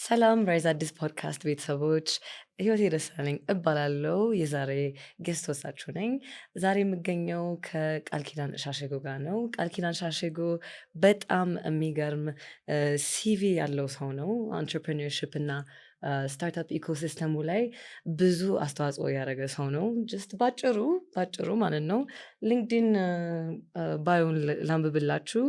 ሰላም ራይዝ አዲስ ፖድካስት ቤተሰቦች፣ ህይወቴ ደሳለኝ እባላለሁ። የዛሬ ጌስት ሆስታችሁ ነኝ። ዛሬ የምገኘው ከቃል ኪዳን ሻሸጎ ጋር ነው። ቃል ኪዳን ሻሸጎ በጣም የሚገርም ሲቪ ያለው ሰው ነው። አንትርፕሪነርሺፕ እና ስታርታፕ ኢኮሲስተሙ ላይ ብዙ አስተዋጽኦ ያደረገ ሰው ነው። ጀስት ባጭሩ ማለት ነው። ሊንክድን ባዮን ላንብብላችሁ።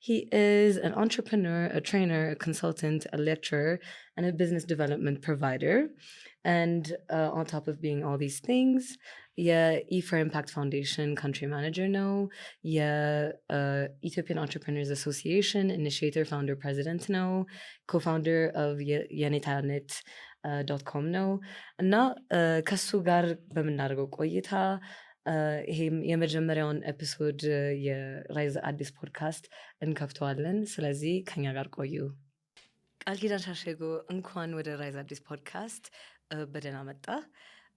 He is an entrepreneur, a trainer, a consultant, a lecturer, and a business development provider. And on top of being all these things, yeah, E for Impact Foundation country manager now, yeah, Ethiopian Entrepreneurs Association initiator, founder, president now, co-founder of yenetanet.com now. እና ከሱ ጋር በምናደርገው ቆይታ ይሄም የመጀመሪያውን ኤፒሶድ የራይዝ አዲስ ፖድካስት እንከፍተዋለን። ስለዚህ ከኛ ጋር ቆዩ። ቃል ኪዳን ሻሸጎ እንኳን ወደ ራይዝ አዲስ ፖድካስት በደህና መጣ።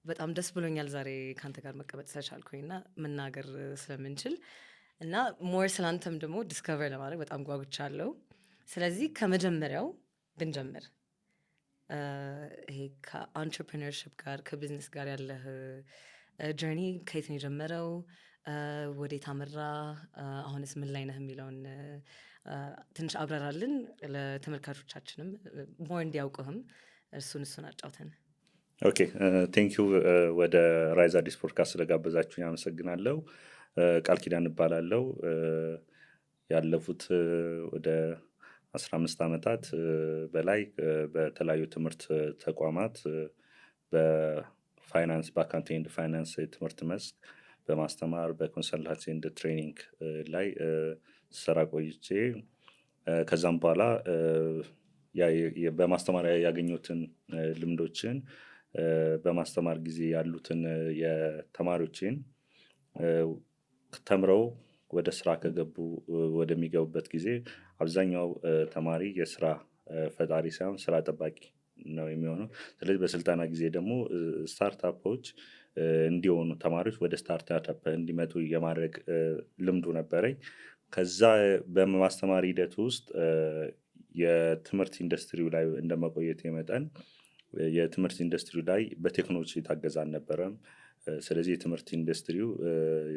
በጣም ደስ ብሎኛል ዛሬ ከአንተ ጋር መቀመጥ ስለቻልኩኝና መናገር ስለምንችል እና ሞር ስላንተም ደግሞ ዲስከቨር ለማድረግ በጣም ጓጉቻለሁ። ስለዚህ ከመጀመሪያው ብንጀምር ይሄ ከአንትርፕሪነርሺፕ ጋር ከቢዝነስ ጋር ያለህ ጀርኒ ከየት ነው የጀመረው? ወዴት አመራ? አሁንስ ምን ላይ ነህ የሚለውን ትንሽ አብራራልን። ለተመልካቾቻችንም ሞር እንዲያውቁህም እሱን አጫውተን። ኦኬ ቴንክ ዩ ወደ ራይዝ አዲስ ፖድካስት ስለጋበዛችሁኝ አመሰግናለሁ። ቃል ኪዳን እባላለሁ። ያለፉት ወደ 15 ዓመታት በላይ በተለያዩ ትምህርት ተቋማት በፋይናንስ በአካውንቲንግ ፋይናንስ የትምህርት መስክ በማስተማር በኮንሰልታንሲ ኤንድ ትሬኒንግ ላይ ስራ ቆይቼ ከዛም በኋላ በማስተማር ያገኙትን ልምዶችን በማስተማር ጊዜ ያሉትን የተማሪዎችን ተምረው ወደ ስራ ከገቡ ወደሚገቡበት ጊዜ አብዛኛው ተማሪ የስራ ፈጣሪ ሳይሆን ስራ ጠባቂ ነው የሚሆነው። ስለዚህ በስልጠና ጊዜ ደግሞ ስታርታፖች እንዲሆኑ ተማሪዎች ወደ ስታርታፕ እንዲመጡ የማድረግ ልምዱ ነበረኝ። ከዛ በማስተማር ሂደት ውስጥ የትምህርት ኢንዱስትሪው ላይ እንደመቆየት መጠን የትምህርት ኢንዱስትሪው ላይ በቴክኖሎጂ የታገዘ አልነበረም። ስለዚህ የትምህርት ኢንዱስትሪው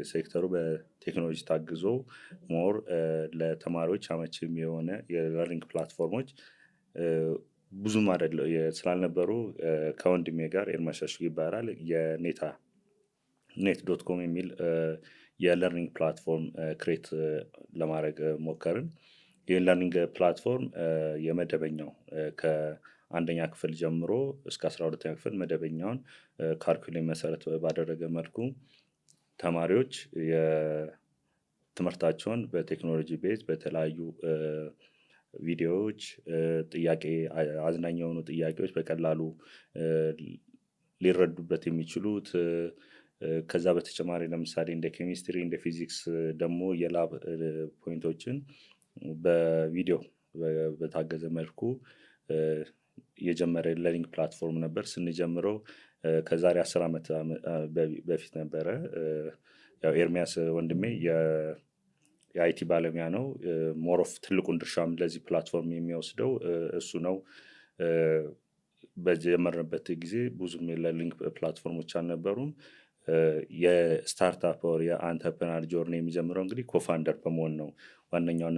ሴክተሩ በቴክኖሎጂ ታግዞ ሞር ለተማሪዎች አመቺም የሆነ የለርኒንግ ፕላትፎርሞች ብዙም አይደለ ስላልነበሩ ከወንድሜ ጋር ኤርሚያስ ሻሽጎ ይባላል ኔት.ኮም የሚል የለርኒንግ ፕላትፎርም ክሬት ለማድረግ ሞከርን። ይህን ለርኒንግ ፕላትፎርም የመደበኛው ከአንደኛ ክፍል ጀምሮ እስከ 12ኛ ክፍል መደበኛውን ካሪኩለም መሰረት ባደረገ መልኩ ተማሪዎች የትምህርታቸውን በቴክኖሎጂ ቤዝ በተለያዩ ቪዲዮዎች ጥያቄ አዝናኝ የሆኑ ጥያቄዎች በቀላሉ ሊረዱበት የሚችሉት ከዛ በተጨማሪ ለምሳሌ እንደ ኬሚስትሪ እንደ ፊዚክስ ደግሞ የላብ ፖይንቶችን በቪዲዮ በታገዘ መልኩ የጀመረ ለርኒንግ ፕላትፎርም ነበር። ስንጀምረው ከዛሬ 10 ዓመት በፊት ነበረ። ያው ኤርሚያስ ወንድሜ የአይቲ ባለሙያ ነው። ሞር ኦፍ ትልቁን ድርሻም ለዚህ ፕላትፎርም የሚወስደው እሱ ነው። በጀመርንበት ጊዜ ብዙም የለርኒንግ ፕላትፎርሞች አልነበሩም። የስታርታፕ ኦር የአንተርፕረነር ጆርኒ የሚጀምረው እንግዲህ ኮፋውንደር በመሆን ነው። ዋነኛውን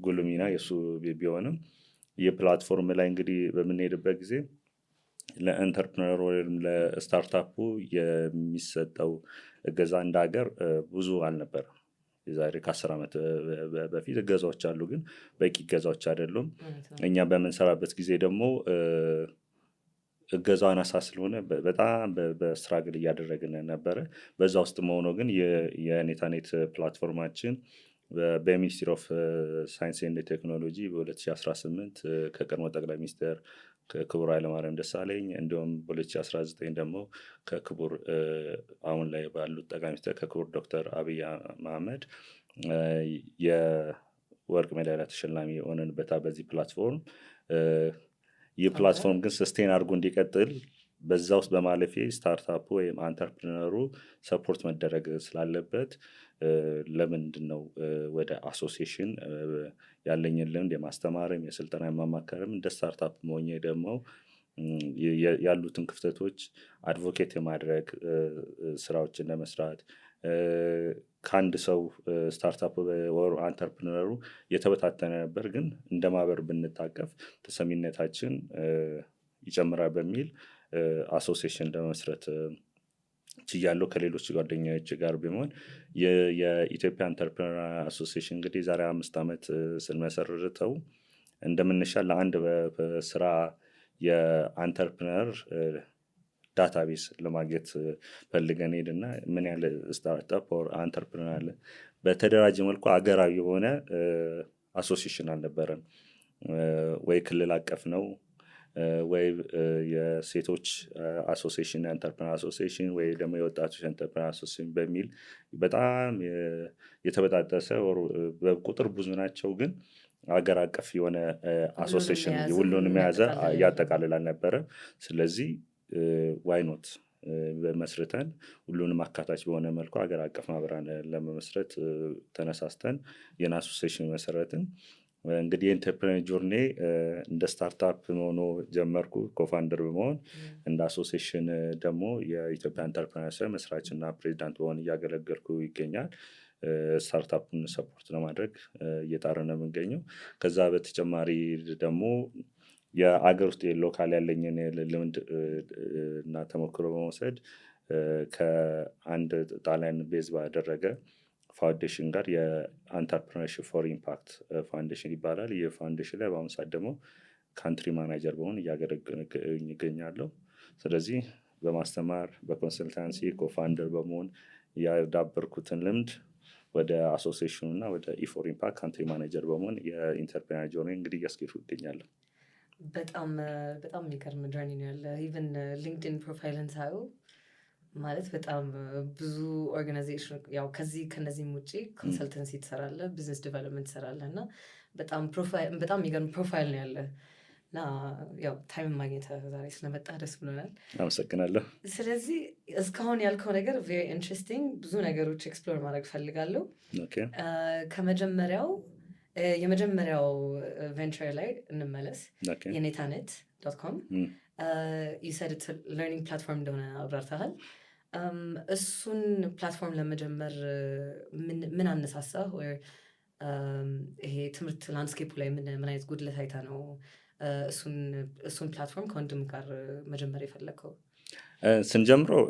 ጉልህ ሚና የሱ ቢሆንም የፕላትፎርም ላይ እንግዲህ በምንሄድበት ጊዜ ለኢንተርፕረነር ወይም ለስታርታፑ የሚሰጠው እገዛ እንደ ሀገር ብዙ አልነበረም። የዛሬ ከ10 ዓመት በፊት እገዛዎች አሉ፣ ግን በቂ እገዛዎች አይደሉም። እኛ በምንሰራበት ጊዜ ደግሞ እገዛው አናሳ ስለሆነ በጣም በስትራግል እያደረግን ነበረ። በዛ ውስጥ መሆኑ ግን የኔታኔት ፕላትፎርማችን በሚኒስትሪ ኦፍ ሳይንስ ኤንድ ቴክኖሎጂ በ2018 ከቀድሞ ጠቅላይ ሚኒስትር ከክቡር ኃይለማርያም ደሳለኝ እንዲሁም በ2019 ደግሞ ከክቡር አሁን ላይ ባሉት ጠቅላይ ሚኒስትር ከክቡር ዶክተር አብይ አህመድ የወርቅ ሜዳሊያ ተሸላሚ ሆነንበታል በዚህ ፕላትፎርም። ይህ ፕላትፎርም ግን ሰስቴን አድርጎ እንዲቀጥል በዛ ውስጥ በማለፌ ስታርታፑ ወይም አንተርፕሪነሩ ሰፖርት መደረግ ስላለበት ለምንድን ነው ወደ አሶሲዬሽን ያለኝን ልምድ የማስተማርም የስልጠና የማማከርም እንደ ስታርታፕ መሆኜ ደግሞ ያሉትን ክፍተቶች አድቮኬት የማድረግ ስራዎችን ለመስራት ከአንድ ሰው ስታርታፕ አንተርፕሪነሩ የተበታተነ ነበር፣ ግን እንደ ማህበር ብንታቀፍ ተሰሚነታችን ይጨምራል በሚል አሶሲዬሽን ለመመስረት ችያለሁ። ከሌሎች ጓደኞች ጋር ቢሆን የኢትዮጵያ አንተርፕሪነር አሶሲዬሽን እንግዲህ ዛሬ 5 ዓመት ስንመሰርተው እንደምንሻ ለአንድ በስራ የአንተርፕሪነር ዳታቤዝ ለማግኘት ፈልገን ሄድና ምን ያለ ስታርታፕ ኦር አንተርፕሪነር አለ። በተደራጀ መልኩ አገራዊ የሆነ አሶሲዬሽን አልነበረም። ወይ ክልል አቀፍ ነው ወይ የሴቶች አሶሲዬሽን የአንተርፕሪነር አሶሲዬሽን ወይ ደግሞ የወጣቶች አንተርፕሪነር አሶሲዬሽን በሚል በጣም የተበጣጠሰ በቁጥር ብዙ ናቸው፣ ግን አገር አቀፍ የሆነ አሶሲዬሽን ሁሉንም የያዘ ያጠቃልል አልነበረም። ስለዚህ ዋይኖት በመስርተን ሁሉንም አካታች በሆነ መልኩ ሀገር አቀፍ ማህበራን ለመመስረት ተነሳስተን የን አሶሲዬሽን መሰረትን። እንግዲህ የኢንተርፕረነር ጆርኔ እንደ ስታርታፕ ሆኖ ጀመርኩ ኮፋውንደር በመሆን እንደ አሶሲዬሽን ደግሞ የኢትዮጵያ ኢንተርፕረነር መስራች እና ፕሬዚዳንት በመሆን እያገለገልኩ ይገኛል። ስታርታፑን ሰፖርት ለማድረግ እየጣርን ነው የምንገኘው። ከዛ በተጨማሪ ደግሞ የአገር ውስጥ ሎካል ያለኝን ልምድ እና ተሞክሮ በመውሰድ ከአንድ ጣሊያን ቤዝ ባደረገ ፋውንዴሽን ጋር የአንተርፕረነርሺፕ ፎር ኢምፓክት ፋውንዴሽን ይባላል። ይህ ፋውንዴሽን ላይ በአሁኑ ሰዓት ደግሞ ካንትሪ ማናጀር በመሆን እያገለገልኩ ይገኛለሁ። ስለዚህ በማስተማር በኮንሰልታንሲ ኮፋውንደር በመሆን ያዳበርኩትን ልምድ ወደ አሶሲዬሽኑ እና ወደ ኢፎር ኢምፓክት ካንትሪ ማናጀር በመሆን የኢንተርፕረነር ጆርኒ እንግዲህ እያስኬድኩ ይገኛለሁ። በጣም በጣም የሚገርም ጆርኒ ነው ያለ። ኢቨን ሊንክድኢን ፕሮፋይልን ሳየው ማለት በጣም ብዙ ኦርጋናይዜሽን ያው ከነዚህም ውጭ ኮንሰልተንሲ ትሰራለህ፣ ቢዝነስ ዴቨሎፕመንት ትሰራለህ እና በጣም የሚገርም ፕሮፋይል ነው ያለ እና ያው ታይም ማግኘት ዛሬ ስለመጣ ደስ ብሎናል። አመሰግናለሁ። ስለዚህ እስካሁን ያልከው ነገር ቬሪ ኢንትረስቲንግ፣ ብዙ ነገሮች ኤክስፕሎር ማድረግ ፈልጋለሁ። የመጀመሪያው ቬንቸር ላይ እንመለስ። የኔታነት .com ዩሰድ ለርኒንግ ፕላትፎርም እንደሆነ አብራርተሃል። እሱን ፕላትፎርም ለመጀመር ምን አነሳሳ? ይሄ ትምህርት ላንድስኬፑ ላይ ምን አይነት ጉድለት አይታ ነው እሱን ፕላትፎርም ከወንድም ጋር መጀመር የፈለግከው? ስንጀምረው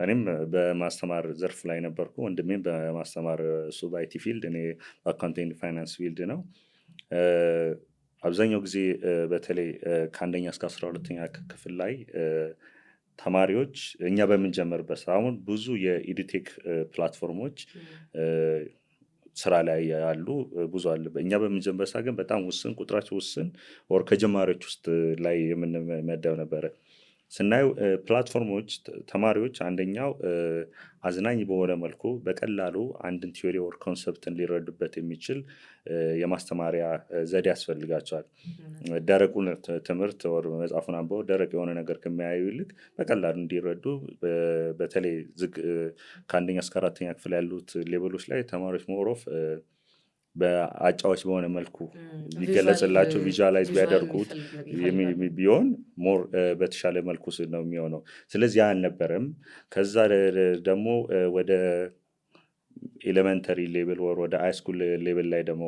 እኔም በማስተማር ዘርፍ ላይ ነበርኩ። ወንድሜም በማስተማር እሱ በአይቲ ፊልድ፣ እኔ በአካውንቲንግ ፋይናንስ ፊልድ ነው። አብዛኛው ጊዜ በተለይ ከአንደኛ እስከ 12ኛ ክፍል ላይ ተማሪዎች እኛ በምንጀምርበት አሁን ብዙ የኢዱቴክ ፕላትፎርሞች ስራ ላይ ያሉ ብዙ አለ። እኛ በምንጀምርበት ሰዓት ግን በጣም ውስን፣ ቁጥራቸው ውስን ወር ከጀማሪዎች ውስጥ ላይ የምንመደብ ነበረ። ስናየው ፕላትፎርሞች ተማሪዎች አንደኛው አዝናኝ በሆነ መልኩ በቀላሉ አንድን ቲዮሪ ወር ኮንሰፕትን ሊረዱበት የሚችል የማስተማሪያ ዘዴ ያስፈልጋቸዋል። ደረቁን ትምህርት ወር መጽሐፉን አንብበው ደረቅ የሆነ ነገር ከሚያዩ ይልቅ በቀላሉ እንዲረዱ በተለይ ከአንደኛ እስከ 4ኛ ክፍል ያሉት ሌቨሎች ላይ ተማሪዎች ሞሮፍ በአጫዎች በሆነ መልኩ ሊገለጽላቸው ቪዥዋላይዝ ቢያደርጉት ቢሆን ሞር በተሻለ መልኩ ነው የሚሆነው። ስለዚህ ያ አልነበረም። ከዛ ደግሞ ወደ ኤሌመንተሪ ሌቭል ወር ወደ ሃይስኩል ሌቭል ላይ ደግሞ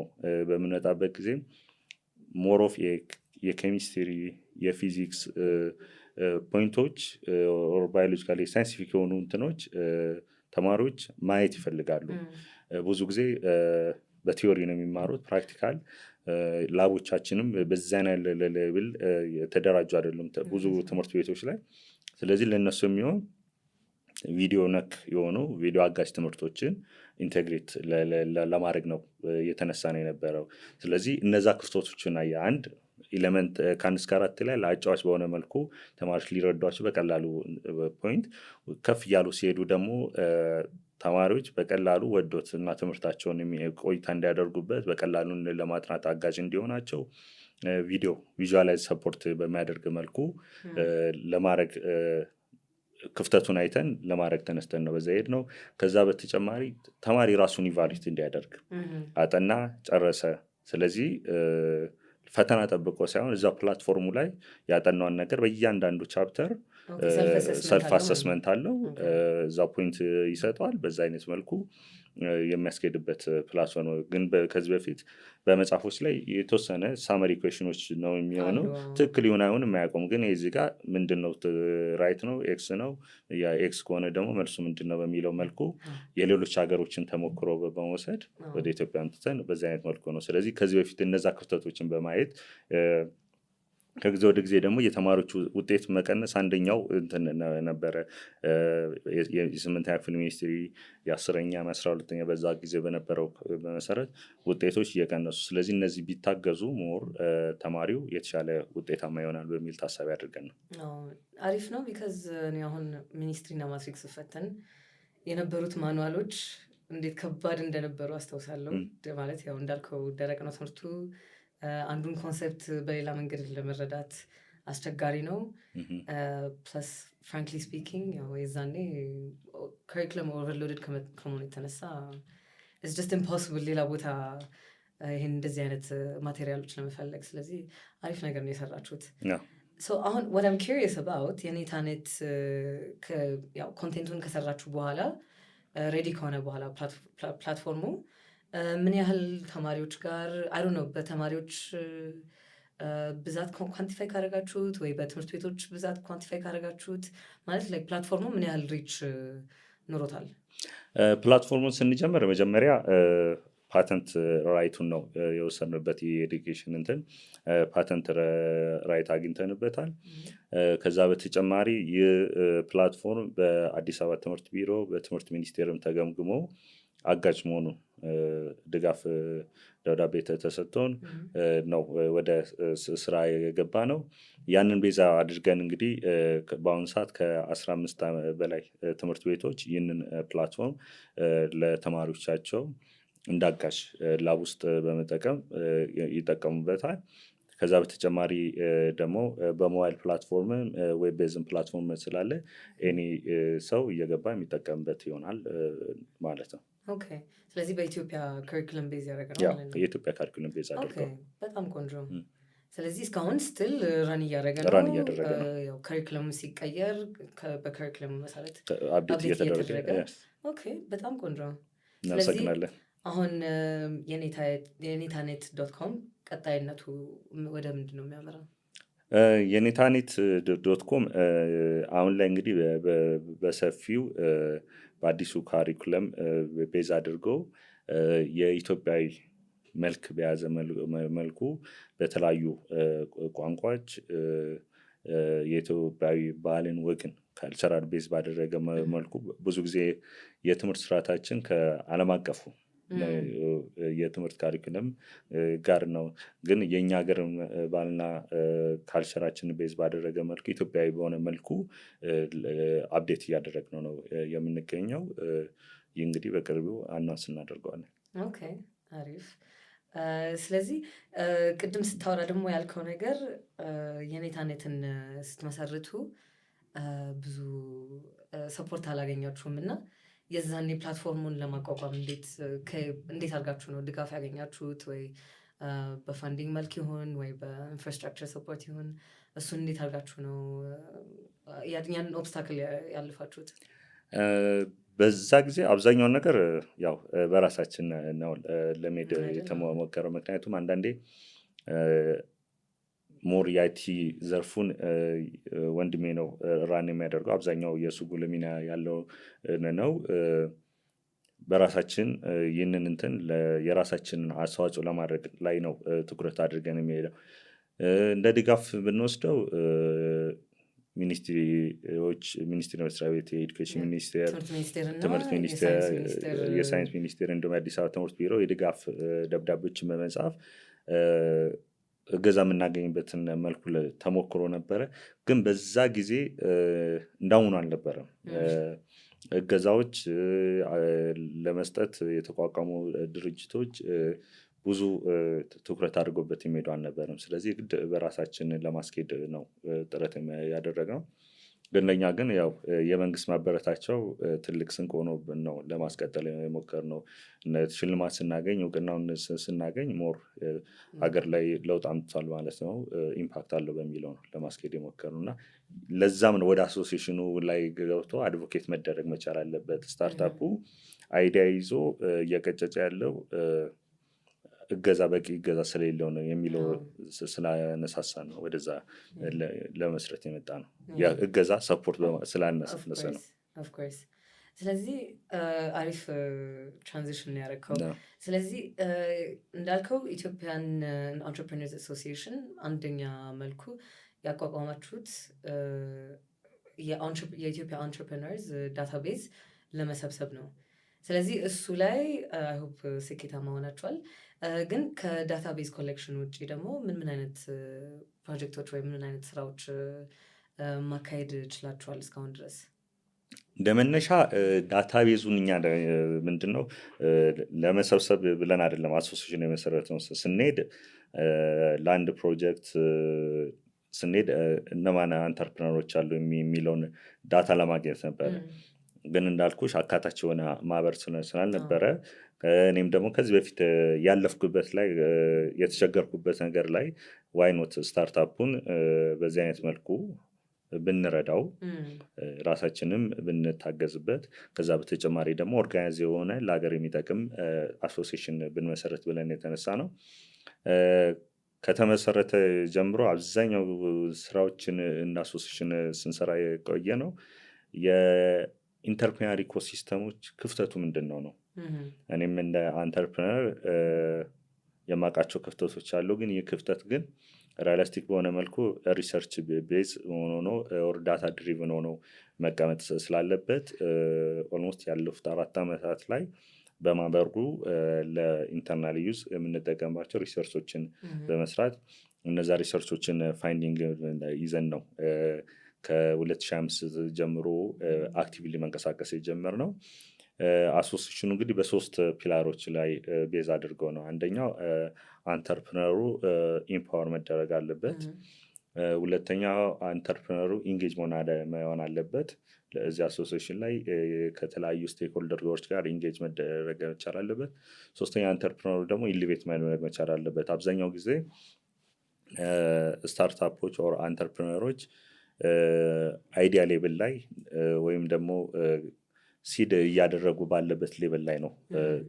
በምንመጣበት ጊዜ ሞር ኦፍ የኬሚስትሪ የፊዚክስ ፖይንቶች ኦር ባዮሎጂካሊ ሳይንቲፊክ የሆኑ እንትኖች ተማሪዎች ማየት ይፈልጋሉ። ብዙ ጊዜ በቲዮሪ ነው የሚማሩት። ፕራክቲካል ላቦቻችንም በዛን ሌቭል የተደራጁ አይደሉም ብዙ ትምህርት ቤቶች ላይ። ስለዚህ ለእነሱ የሚሆን ቪዲዮ ነክ የሆኑ ቪዲዮ አጋዥ ትምህርቶችን ኢንቴግሬት ለማድረግ ነው የተነሳ ነው የነበረው። ስለዚህ እነዛ ክፍተቶችን አንድ ኤሌመንት ከ1 እስከ 4 ላይ ለአጫዋች በሆነ መልኩ ተማሪዎች ሊረዷቸው በቀላሉ ፖይንት ከፍ እያሉ ሲሄዱ ደግሞ ተማሪዎች በቀላሉ ወዶት እና ትምህርታቸውን ቆይታ እንዲያደርጉበት በቀላሉ ለማጥናት አጋዥ እንዲሆናቸው ቪዲዮ ቪዥዋላይዝ ሰፖርት በሚያደርግ መልኩ ለማድረግ ክፍተቱን አይተን ለማድረግ ተነስተን ነው በዛ ሄድ ነው። ከዛ በተጨማሪ ተማሪ ራሱን ኢቫሉዌት እንዲያደርግ አጠና ጨረሰ፣ ስለዚህ ፈተና ጠብቆ ሳይሆን እዛ ፕላትፎርሙ ላይ ያጠናውን ነገር በእያንዳንዱ ቻፕተር ሰልፍ አሰስመንት አለው፣ እዛ ፖይንት ይሰጠዋል። በዛ አይነት መልኩ የሚያስኬድበት ፕላትፎርም ነው። ግን ከዚህ በፊት በመጽሐፎች ላይ የተወሰነ ሳመሪ ኩዌሽኖች ነው የሚሆነው፣ ትክክል ይሁን አይሆን የማያውቁም። ግን የዚህ ጋር ምንድን ነው ራይት ነው ኤክስ ነው፣ ኤክስ ከሆነ ደግሞ መልሱ ምንድን ነው በሚለው መልኩ የሌሎች ሀገሮችን ተሞክሮ በመውሰድ ወደ ኢትዮጵያ አምጥተን በዚህ አይነት መልኩ ነው። ስለዚህ ከዚህ በፊት እነዛ ክፍተቶችን በማየት ከጊዜ ወደ ጊዜ ደግሞ የተማሪዎቹ ውጤት መቀነስ አንደኛው እንትን ነበረ። የስምንተኛ ክፍል ሚኒስትሪ የ10ኛ 12ኛ በዛ ጊዜ በነበረው መሰረት ውጤቶች እየቀነሱ፣ ስለዚህ እነዚህ ቢታገዙ ሞር ተማሪው የተሻለ ውጤታማ ይሆናል በሚል ታሳቢ አድርገን ነው። አሪፍ ነው። ቢካዝ እኔ አሁን ሚኒስትሪና ማትሪክ ስፈተን የነበሩት ማኑዋሎች እንዴት ከባድ እንደነበሩ አስታውሳለሁ። ማለት ያው እንዳልከው ደረቅ ነው ትምህርቱ። አንዱን ኮንሰፕት በሌላ መንገድ ለመረዳት አስቸጋሪ ነው። ፕለስ ፍራንክሊ ስፒኪንግ ያው የዛኔ ከሪኩለም ኦቨርሎድድ ከመሆኑ የተነሳ ኢትስ ጀስት ኢምፖሲብል ሌላ ቦታ ይህን እንደዚህ አይነት ማቴሪያሎች ለመፈለግ። ስለዚህ አሪፍ ነገር ነው የሰራችሁት። አሁን what I'm curious about የኔታኔት ያው ኮንቴንቱን ከሰራችሁ በኋላ ሬዲ ከሆነ በኋላ ፕላትፎርሙ ምን ያህል ተማሪዎች ጋር አይ ዶንት ኖ በተማሪዎች ብዛት ኳንቲፋይ ካደረጋችሁት ወይ በትምህርት ቤቶች ብዛት ኳንቲፋይ ካደረጋችሁት፣ ማለት ላይ ፕላትፎርሙ ምን ያህል ሪች ኖሮታል? ፕላትፎርሙን ስንጀምር መጀመሪያ ፓተንት ራይቱን ነው የወሰንበት። የኤዱኬሽን እንትን ፓተንት ራይት አግኝተንበታል። ከዛ በተጨማሪ ይህ ፕላትፎርም በአዲስ አበባ ትምህርት ቢሮ በትምህርት ሚኒስቴርም ተገምግሞ አጋጭ መሆኑ ድጋፍ ደብዳቤ ተሰጥቶን ነው ወደ ስራ የገባ ነው። ያንን ቤዛ አድርገን እንግዲህ በአሁኑ ሰዓት ከ15 በላይ ትምህርት ቤቶች ይህንን ፕላትፎርም ለተማሪዎቻቸው እንዳጋዥ ላብ ውስጥ በመጠቀም ይጠቀሙበታል። ከዛ በተጨማሪ ደግሞ በሞባይል ፕላትፎርም ዌብ ቤዝን ፕላትፎርም ስላለ ኤኒ ሰው እየገባ የሚጠቀምበት ይሆናል ማለት ነው። ኦኬ። ስለዚህ በኢትዮጵያ ካሪኩለም ቤዝ ያደረገ ነው ማለት ነው። የኢትዮጵያ ካሪኩለም ቤዝ አድርገው። በጣም ቆንጆ። ስለዚህ እስካሁን ስትል ራን እያደረገ ነው። ያው ካሪኩለም ሲቀየር በካሪኩለም መሰረት አፕዴት እየተደረገ። ኦኬ፣ በጣም ቆንጆ። እናመሰግናለን። አሁን የኔታኔት .com ቀጣይነቱ ወደ ምንድን ነው የሚያመራው? የኔታኔት .com አሁን ላይ እንግዲህ በሰፊው በአዲሱ ካሪኩለም ቤዝ አድርገው የኢትዮጵያዊ መልክ በያዘ መልኩ በተለያዩ ቋንቋዎች የኢትዮጵያዊ ባህልን ወግን ካልቸራል ቤዝ ባደረገ መልኩ ብዙ ጊዜ የትምህርት ስርዓታችን ከዓለም አቀፉ የትምህርት ካሪኩለም ጋር ነው። ግን የእኛ ሀገር ባህልና ካልቸራችን ቤዝ ባደረገ መልኩ ኢትዮጵያዊ በሆነ መልኩ አፕዴት እያደረግነው ነው የምንገኘው። ይህ እንግዲህ በቅርቡ አናውንስ እናደርገዋለን። ኦኬ፣ አሪፍ። ስለዚህ ቅድም ስታወራ ደግሞ ያልከው ነገር የኔታኔትን ስትመሰርቱ ብዙ ሰፖርት አላገኛችሁም እና የዛኔ ፕላትፎርሙን ለማቋቋም እንዴት አድርጋችሁ ነው ድጋፍ ያገኛችሁት? ወይ በፋንዲንግ መልክ ይሁን ወይ በኢንፍራስትራክቸር ሰፖርት ይሁን፣ እሱን እንዴት አድርጋችሁ ነው ያንን ኦብስታክል ያልፋችሁት? በዛ ጊዜ አብዛኛውን ነገር ያው በራሳችን ነው ለመሄድ የተሞከረው። ምክንያቱም አንዳንዴ ሞር የአይቲ ዘርፉን ወንድሜ ነው ራን የሚያደርገው። አብዛኛው የእሱ ጉልህ ሚና ያለው ነው። በራሳችን ይህንን እንትን የራሳችንን አስተዋጽኦ ለማድረግ ላይ ነው ትኩረት አድርገን የሚሄደው። እንደ ድጋፍ ብንወስደው ሚኒስትሪዎች፣ ሚኒስትሪ መስሪያ ቤት፣ የኤዱኬሽን ሚኒስቴር፣ ትምህርት ሚኒስቴር፣ የሳይንስ ሚኒስቴር እንዲሁም የአዲስ አበባ ትምህርት ቢሮ የድጋፍ ደብዳቤዎችን በመጻፍ እገዛ የምናገኝበትን መልኩ ተሞክሮ ነበረ። ግን በዛ ጊዜ እንዳሁኑ አልነበረም። እገዛዎች ለመስጠት የተቋቋሙ ድርጅቶች ብዙ ትኩረት አድርጎበት የሚሄዱ አልነበረም። ስለዚህ ግድ በራሳችን ለማስኬድ ነው ጥረት ያደረግነው። ግን ለእኛ ግን ያው የመንግስት ማበረታቸው ትልቅ ስንቅ ሆኖብን ነው ለማስቀጠል የሞከርነው። ሽልማት ስናገኝ እውቅናውን ስናገኝ ሞር ሀገር ላይ ለውጥ አምጥቷል ማለት ነው፣ ኢምፓክት አለው በሚለው ነው ለማስኬድ የሞከርነው እና ለዛም ነው ወደ አሶሲሽኑ ላይ ገብቶ አድቮኬት መደረግ መቻል አለበት። ስታርታፑ አይዲያ ይዞ እየቀጨጨ ያለው እገዛ በቂ እገዛ ስለሌለው ነው የሚለው ስላነሳሳን ነው ወደዛ ለመስረት የመጣ ነው። እገዛ ሰፖርት ስላነሳነሰ ነው። ኦፍኮርስ። ስለዚህ አሪፍ ትራንዚሽን ያደረግከው። ስለዚህ እንዳልከው ኢትዮጵያን አንትረፕረነርስ አሶሲዬሽን አንደኛ መልኩ ያቋቋማችሁት የኢትዮጵያ አንትረፕረነርስ ዳታቤዝ ለመሰብሰብ ነው። ስለዚህ እሱ ላይ አይ ሆፕ ስኬታማ ሆናችኋል። ግን ከዳታቤዝ ኮሌክሽን ውጭ ደግሞ ምን አይነት ፕሮጀክቶች ወይም ምን አይነት ስራዎች ማካሄድ ችላችኋል እስካሁን ድረስ? እንደመነሻ ዳታቤዙን እኛ ምንድነው ለመሰብሰብ ብለን አይደለም አሶሲሽን የመሰረተው። ስንሄድ ለአንድ ፕሮጀክት ስንሄድ እነማን አንተርፕረነሮች አሉ የሚለውን ዳታ ለማግኘት ነበረ። ግን እንዳልኩሽ አካታች የሆነ ማህበር ስላልነበረ እኔም ደግሞ ከዚህ በፊት ያለፍኩበት ላይ የተቸገርኩበት ነገር ላይ ዋይኖት ስታርታፑን በዚህ አይነት መልኩ ብንረዳው ራሳችንም ብንታገዝበት፣ ከዛ በተጨማሪ ደግሞ ኦርጋናይዝ የሆነ ለሀገር የሚጠቅም አሶሲሽን ብንመሰረት ብለን የተነሳ ነው። ከተመሰረተ ጀምሮ አብዛኛው ስራዎችን እና አሶሲሽን ስንሰራ የቆየ ነው። የኢንተርፕሪነር ኢኮሲስተሞች ክፍተቱ ምንድን ነው? እኔም እንደ አንተርፕረነር የማውቃቸው ክፍተቶች አሉ። ግን ይህ ክፍተት ግን ሪያሊስቲክ በሆነ መልኩ ሪሰርች ቤዝ ሆኖ ኦር ዳታ ድሪቭን ሆኖ መቀመጥ ስላለበት ኦልሞስት ያለፉት 4 ዓመታት ላይ በማህበሩ ለኢንተርናል ዩዝ የምንጠቀምባቸው ሪሰርቾችን በመስራት እነዛ ሪሰርቾችን ፋይንዲንግ ይዘን ነው ከ2005 ጀምሮ አክቲቭሊ መንቀሳቀስ የጀመርነው። አሶሲሽኑ እንግዲህ በ3 ፒላሮች ላይ ቤዝ አድርገው ነው። አንደኛው አንተርፕረነሩ ኢምፓወር መደረግ አለበት። ሁለተኛው አንተርፕረነሩ ኢንጌጅ መሆን አለበት። ለዚህ አሶሲሽን ላይ ከተለያዩ ስቴክሆልደሮች ጋር ኢንጌጅ መደረግ መቻል አለበት። ሶስተኛ አንተርፕረነሩ ደግሞ ኢሊቬት ማድረግ መቻል አለበት። አብዛኛው ጊዜ ስታርታፖች ኦር አንተርፕረነሮች አይዲያ ሌቭል ላይ ወይም ደግሞ ሲድ እያደረጉ ባለበት ሌቭል ላይ ነው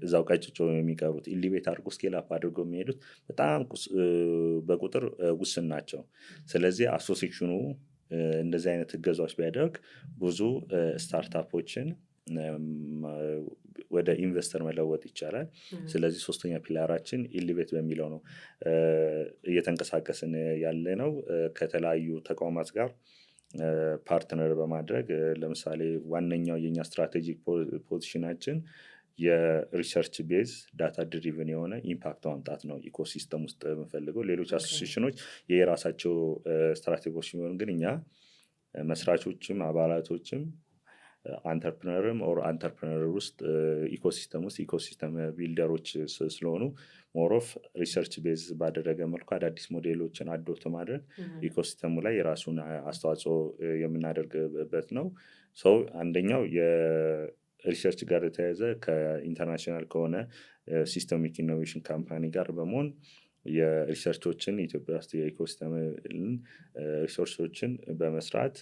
እዛው ቀጭጮ የሚቀሩት። ኢሊቬት አድርጎ ስኬል አፕ አድርገው የሚሄዱት በጣም በቁጥር ውስን ናቸው። ስለዚህ አሶሲሽኑ እንደዚህ አይነት እገዛዎች ቢያደርግ ብዙ ስታርታፖችን ወደ ኢንቨስተር መለወጥ ይቻላል። ስለዚህ 3ኛ ፒላራችን ኢሊቬት በሚለው ነው እየተንቀሳቀስን ያለ ነው። ከተለያዩ ተቋማት ጋር ፓርትነር በማድረግ ለምሳሌ ዋነኛው የኛ ስትራቴጂክ ፖዚሽናችን የሪሰርች ቤዝ ዳታ ድሪቭን የሆነ ኢምፓክት ማምጣት ነው ኢኮሲስተም ውስጥ የምንፈልገው። ሌሎች አሶሲሽኖች የራሳቸው ስትራቴጂዎች ሲሆኑ ግን እኛ መስራቾችም አባላቶችም አንተርፕረነርም ኦር አንተርፕረነር ውስጥ ኢኮሲስተም ቢልደሮች ስለሆኑ ሞሮፍ ሪሰርች ቤዝ ባደረገ መልኩ አዳዲስ ሞዴሎችን አዶፕት ማድረግ ኢኮሲስተሙ ላይ የራሱን አስተዋጽኦ የምናደርግበት ነው። ሰው አንደኛው የሪሰርች ጋር የተያያዘ ከኢንተርናሽናል ከሆነ ሲስተሚክ ኢኖቬሽን ካምፓኒ ጋር በመሆን የሪሰርቾችን ኢትዮጵያ ውስጥ የኢኮሲስተም ሪሶርሶችን በመስራት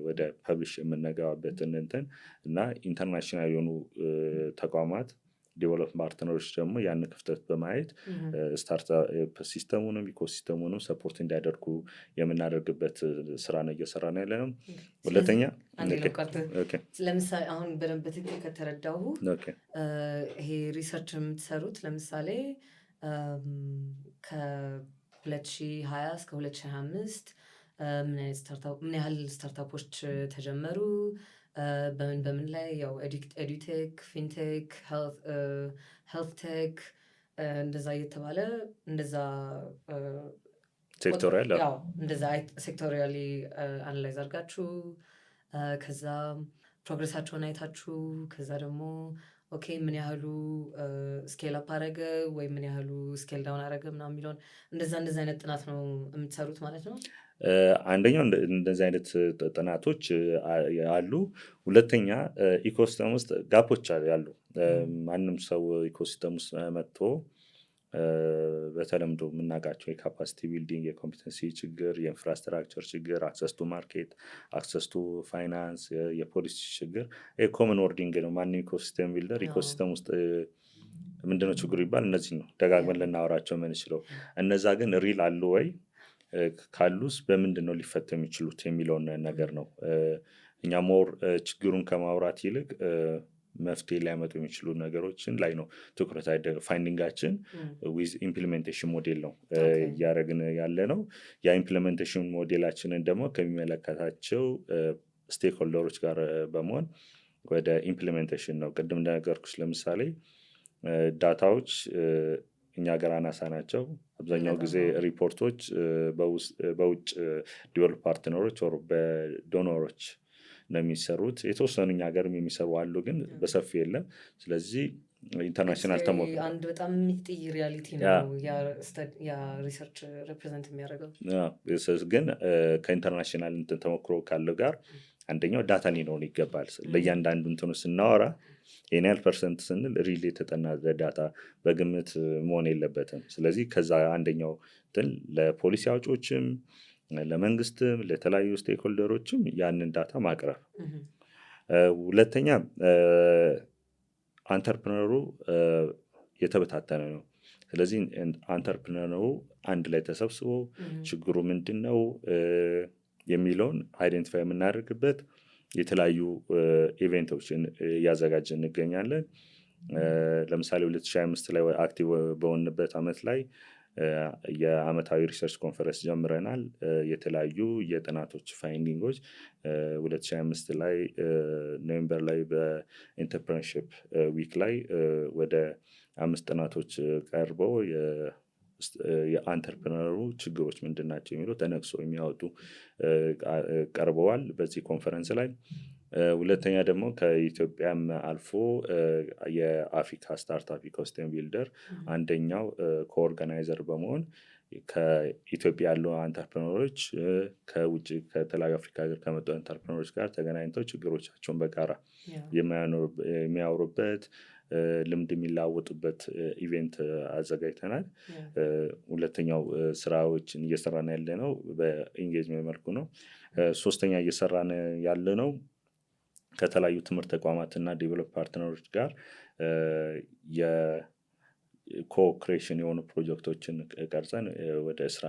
ወደ ፐብሊሽ የምንገባበትን እንትን እና ኢንተርናሽናል የሆኑ ተቋማት ዴቨሎፕ ፓርትነሮች ደግሞ ያን ክፍተት በማየት ስታርታፕ ሲስተሙንም ኢኮሲስተሙንም ሰፖርት እንዲያደርጉ የምናደርግበት ስራ ነው እየሰራ ነው ያለ ነው። ሁለተኛ ለምሳሌ አሁን በደንብ በትክክል ከተረዳሁ ይሄ ሪሰርች የምትሰሩት ለምሳሌ ከ2020 እስከ 2025 ምን ያህል ስታርታፖች ተጀመሩ፣ በምን ላይ ያው ኤዱቴክ፣ ፊንቴክ፣ ሄልት ቴክ እንደዛ እየተባለ እንደዛ ሴክቶሪያል እንደዛ ሴክቶሪያሊ አናላይዝ አድርጋችሁ ከዛ ፕሮግረሳቸውን አይታችሁ ከዛ ደግሞ ኦኬ ምን ያህሉ ስኬል አፕ አረገ ወይ ምን ያህሉ ስኬል ዳውን አረገ ምናምን የሚለውን እንደዛ አይነት ጥናት ነው የምትሰሩት ማለት ነው? አንደኛው እንደዚህ አይነት ጥናቶች አሉ። ሁለተኛ ኢኮሲስተም ውስጥ ጋፖች ያሉ ማንም ሰው ኢኮሲስተም ውስጥ መጥቶ በተለምዶ የምናውቃቸው የካፓሲቲ ቢልዲንግ፣ የኮምፒተንሲ ችግር፣ የኢንፍራስትራክቸር ችግር፣ አክሰስ ቱ ማርኬት፣ አክሰስ ቱ ፋይናንስ፣ የፖሊሲ ችግር ኮመን ወርዲንግ ነው። ማንም ኢኮሲስተም ቢልደር ኢኮሲስተም ውስጥ ምንድነው ችግሩ ይባል እነዚህ ነው ደጋግመን ልናወራቸው የምንችለው። እነዛ ግን ሪል አሉ ወይ ካሉስ በምንድን ነው ሊፈቱ የሚችሉት የሚለውን ነገር ነው። እኛ ሞር ችግሩን ከማውራት ይልቅ መፍትሄ ሊያመጡ የሚችሉ ነገሮችን ላይ ነው ትኩረት አይደረግ። ፋይንዲንጋችን ዊዝ ኢምፕሊሜንቴሽን ሞዴል ነው እያደረግን ያለ ነው። ያ ኢምፕሊሜንቴሽን ሞዴላችንን ደግሞ ከሚመለከታቸው ስቴክሆልደሮች ጋር በመሆን ወደ ኢምፕሊሜንቴሽን ነው። ቅድም እንደነገርኩሽ ለምሳሌ ዳታዎች እኛ ሀገር አናሳ ናቸው። አብዛኛው ጊዜ ሪፖርቶች በውጭ ዲቨሎፕ ፓርትነሮች ወር በዶኖሮች ነው የሚሰሩት። የተወሰኑ እኛ ሀገርም የሚሰሩ አሉ፣ ግን በሰፊ የለም። ስለዚህ ኢንተርናሽናል አንድ በጣም የሚጥይ ሪያሊቲ ነው ያ ሪሰርች ሪፕሬዘንት የሚያደርገው። ግን ከኢንተርናሽናል እንትን ተሞክሮ ካለው ጋር አንደኛው ዳታ ሊኖር ይገባል። ለእያንዳንዱ እንትኑ ስናወራ ይህን ያህል ፐርሰንት ስንል ሪል የተጠና ዳታ በግምት መሆን የለበትም። ስለዚህ ከዛ አንደኛው እንትን ለፖሊሲ አውጪዎችም ለመንግስትም ለተለያዩ ስቴክሆልደሮችም ያንን ዳታ ማቅረብ። ሁለተኛ አንተርፕረነሩ የተበታተነ ነው። ስለዚህ አንተርፕረነሩ አንድ ላይ ተሰብስቦ ችግሩ ምንድን ነው የሚለውን አይደንቲፋይ የምናደርግበት የተለያዩ ኢቨንቶችን እያዘጋጀ እንገኛለን። ለምሳሌ 2025 ላይ አክቲቭ በሆንበት ዓመት ላይ የአመታዊ ሪሰርች ኮንፈረንስ ጀምረናል። የተለያዩ የጥናቶች ፋይንዲንጎች 2025 ላይ ኖቬምበር ላይ በኢንተርፕረነርሺፕ ዊክ ላይ ወደ 5 ጥናቶች ቀርበው የአንተርፕረነሩ ችግሮች ምንድን ናቸው የሚለው ተነቅሶ የሚያወጡ ቀርበዋል በዚህ ኮንፈረንስ ላይ። ሁለተኛ ደግሞ ከኢትዮጵያም አልፎ የአፍሪካ ስታርታፕ ኢኮሲስተም ቢልደር አንደኛው ኮኦርጋናይዘር በመሆን ከኢትዮጵያ ያሉ አንተርፕረነሮች ከውጭ ከተለያዩ አፍሪካ ሀገር ከመጡ አንተርፕረነሮች ጋር ተገናኝተው ችግሮቻቸውን በጋራ የሚያወሩበት ልምድ የሚለዋወጡበት ኢቨንት አዘጋጅተናል። ሁለተኛው ስራዎችን እየሰራን ያለ ነው በኢንጌጅመንት መልኩ ነው። ሶስተኛ እየሰራን ያለ ነው ከተለያዩ ትምህርት ተቋማትና ዴቨሎፕ ፓርትነሮች ጋር የኮክሬሽን የሆኑ ፕሮጀክቶችን ቀርጸን ወደ ስራ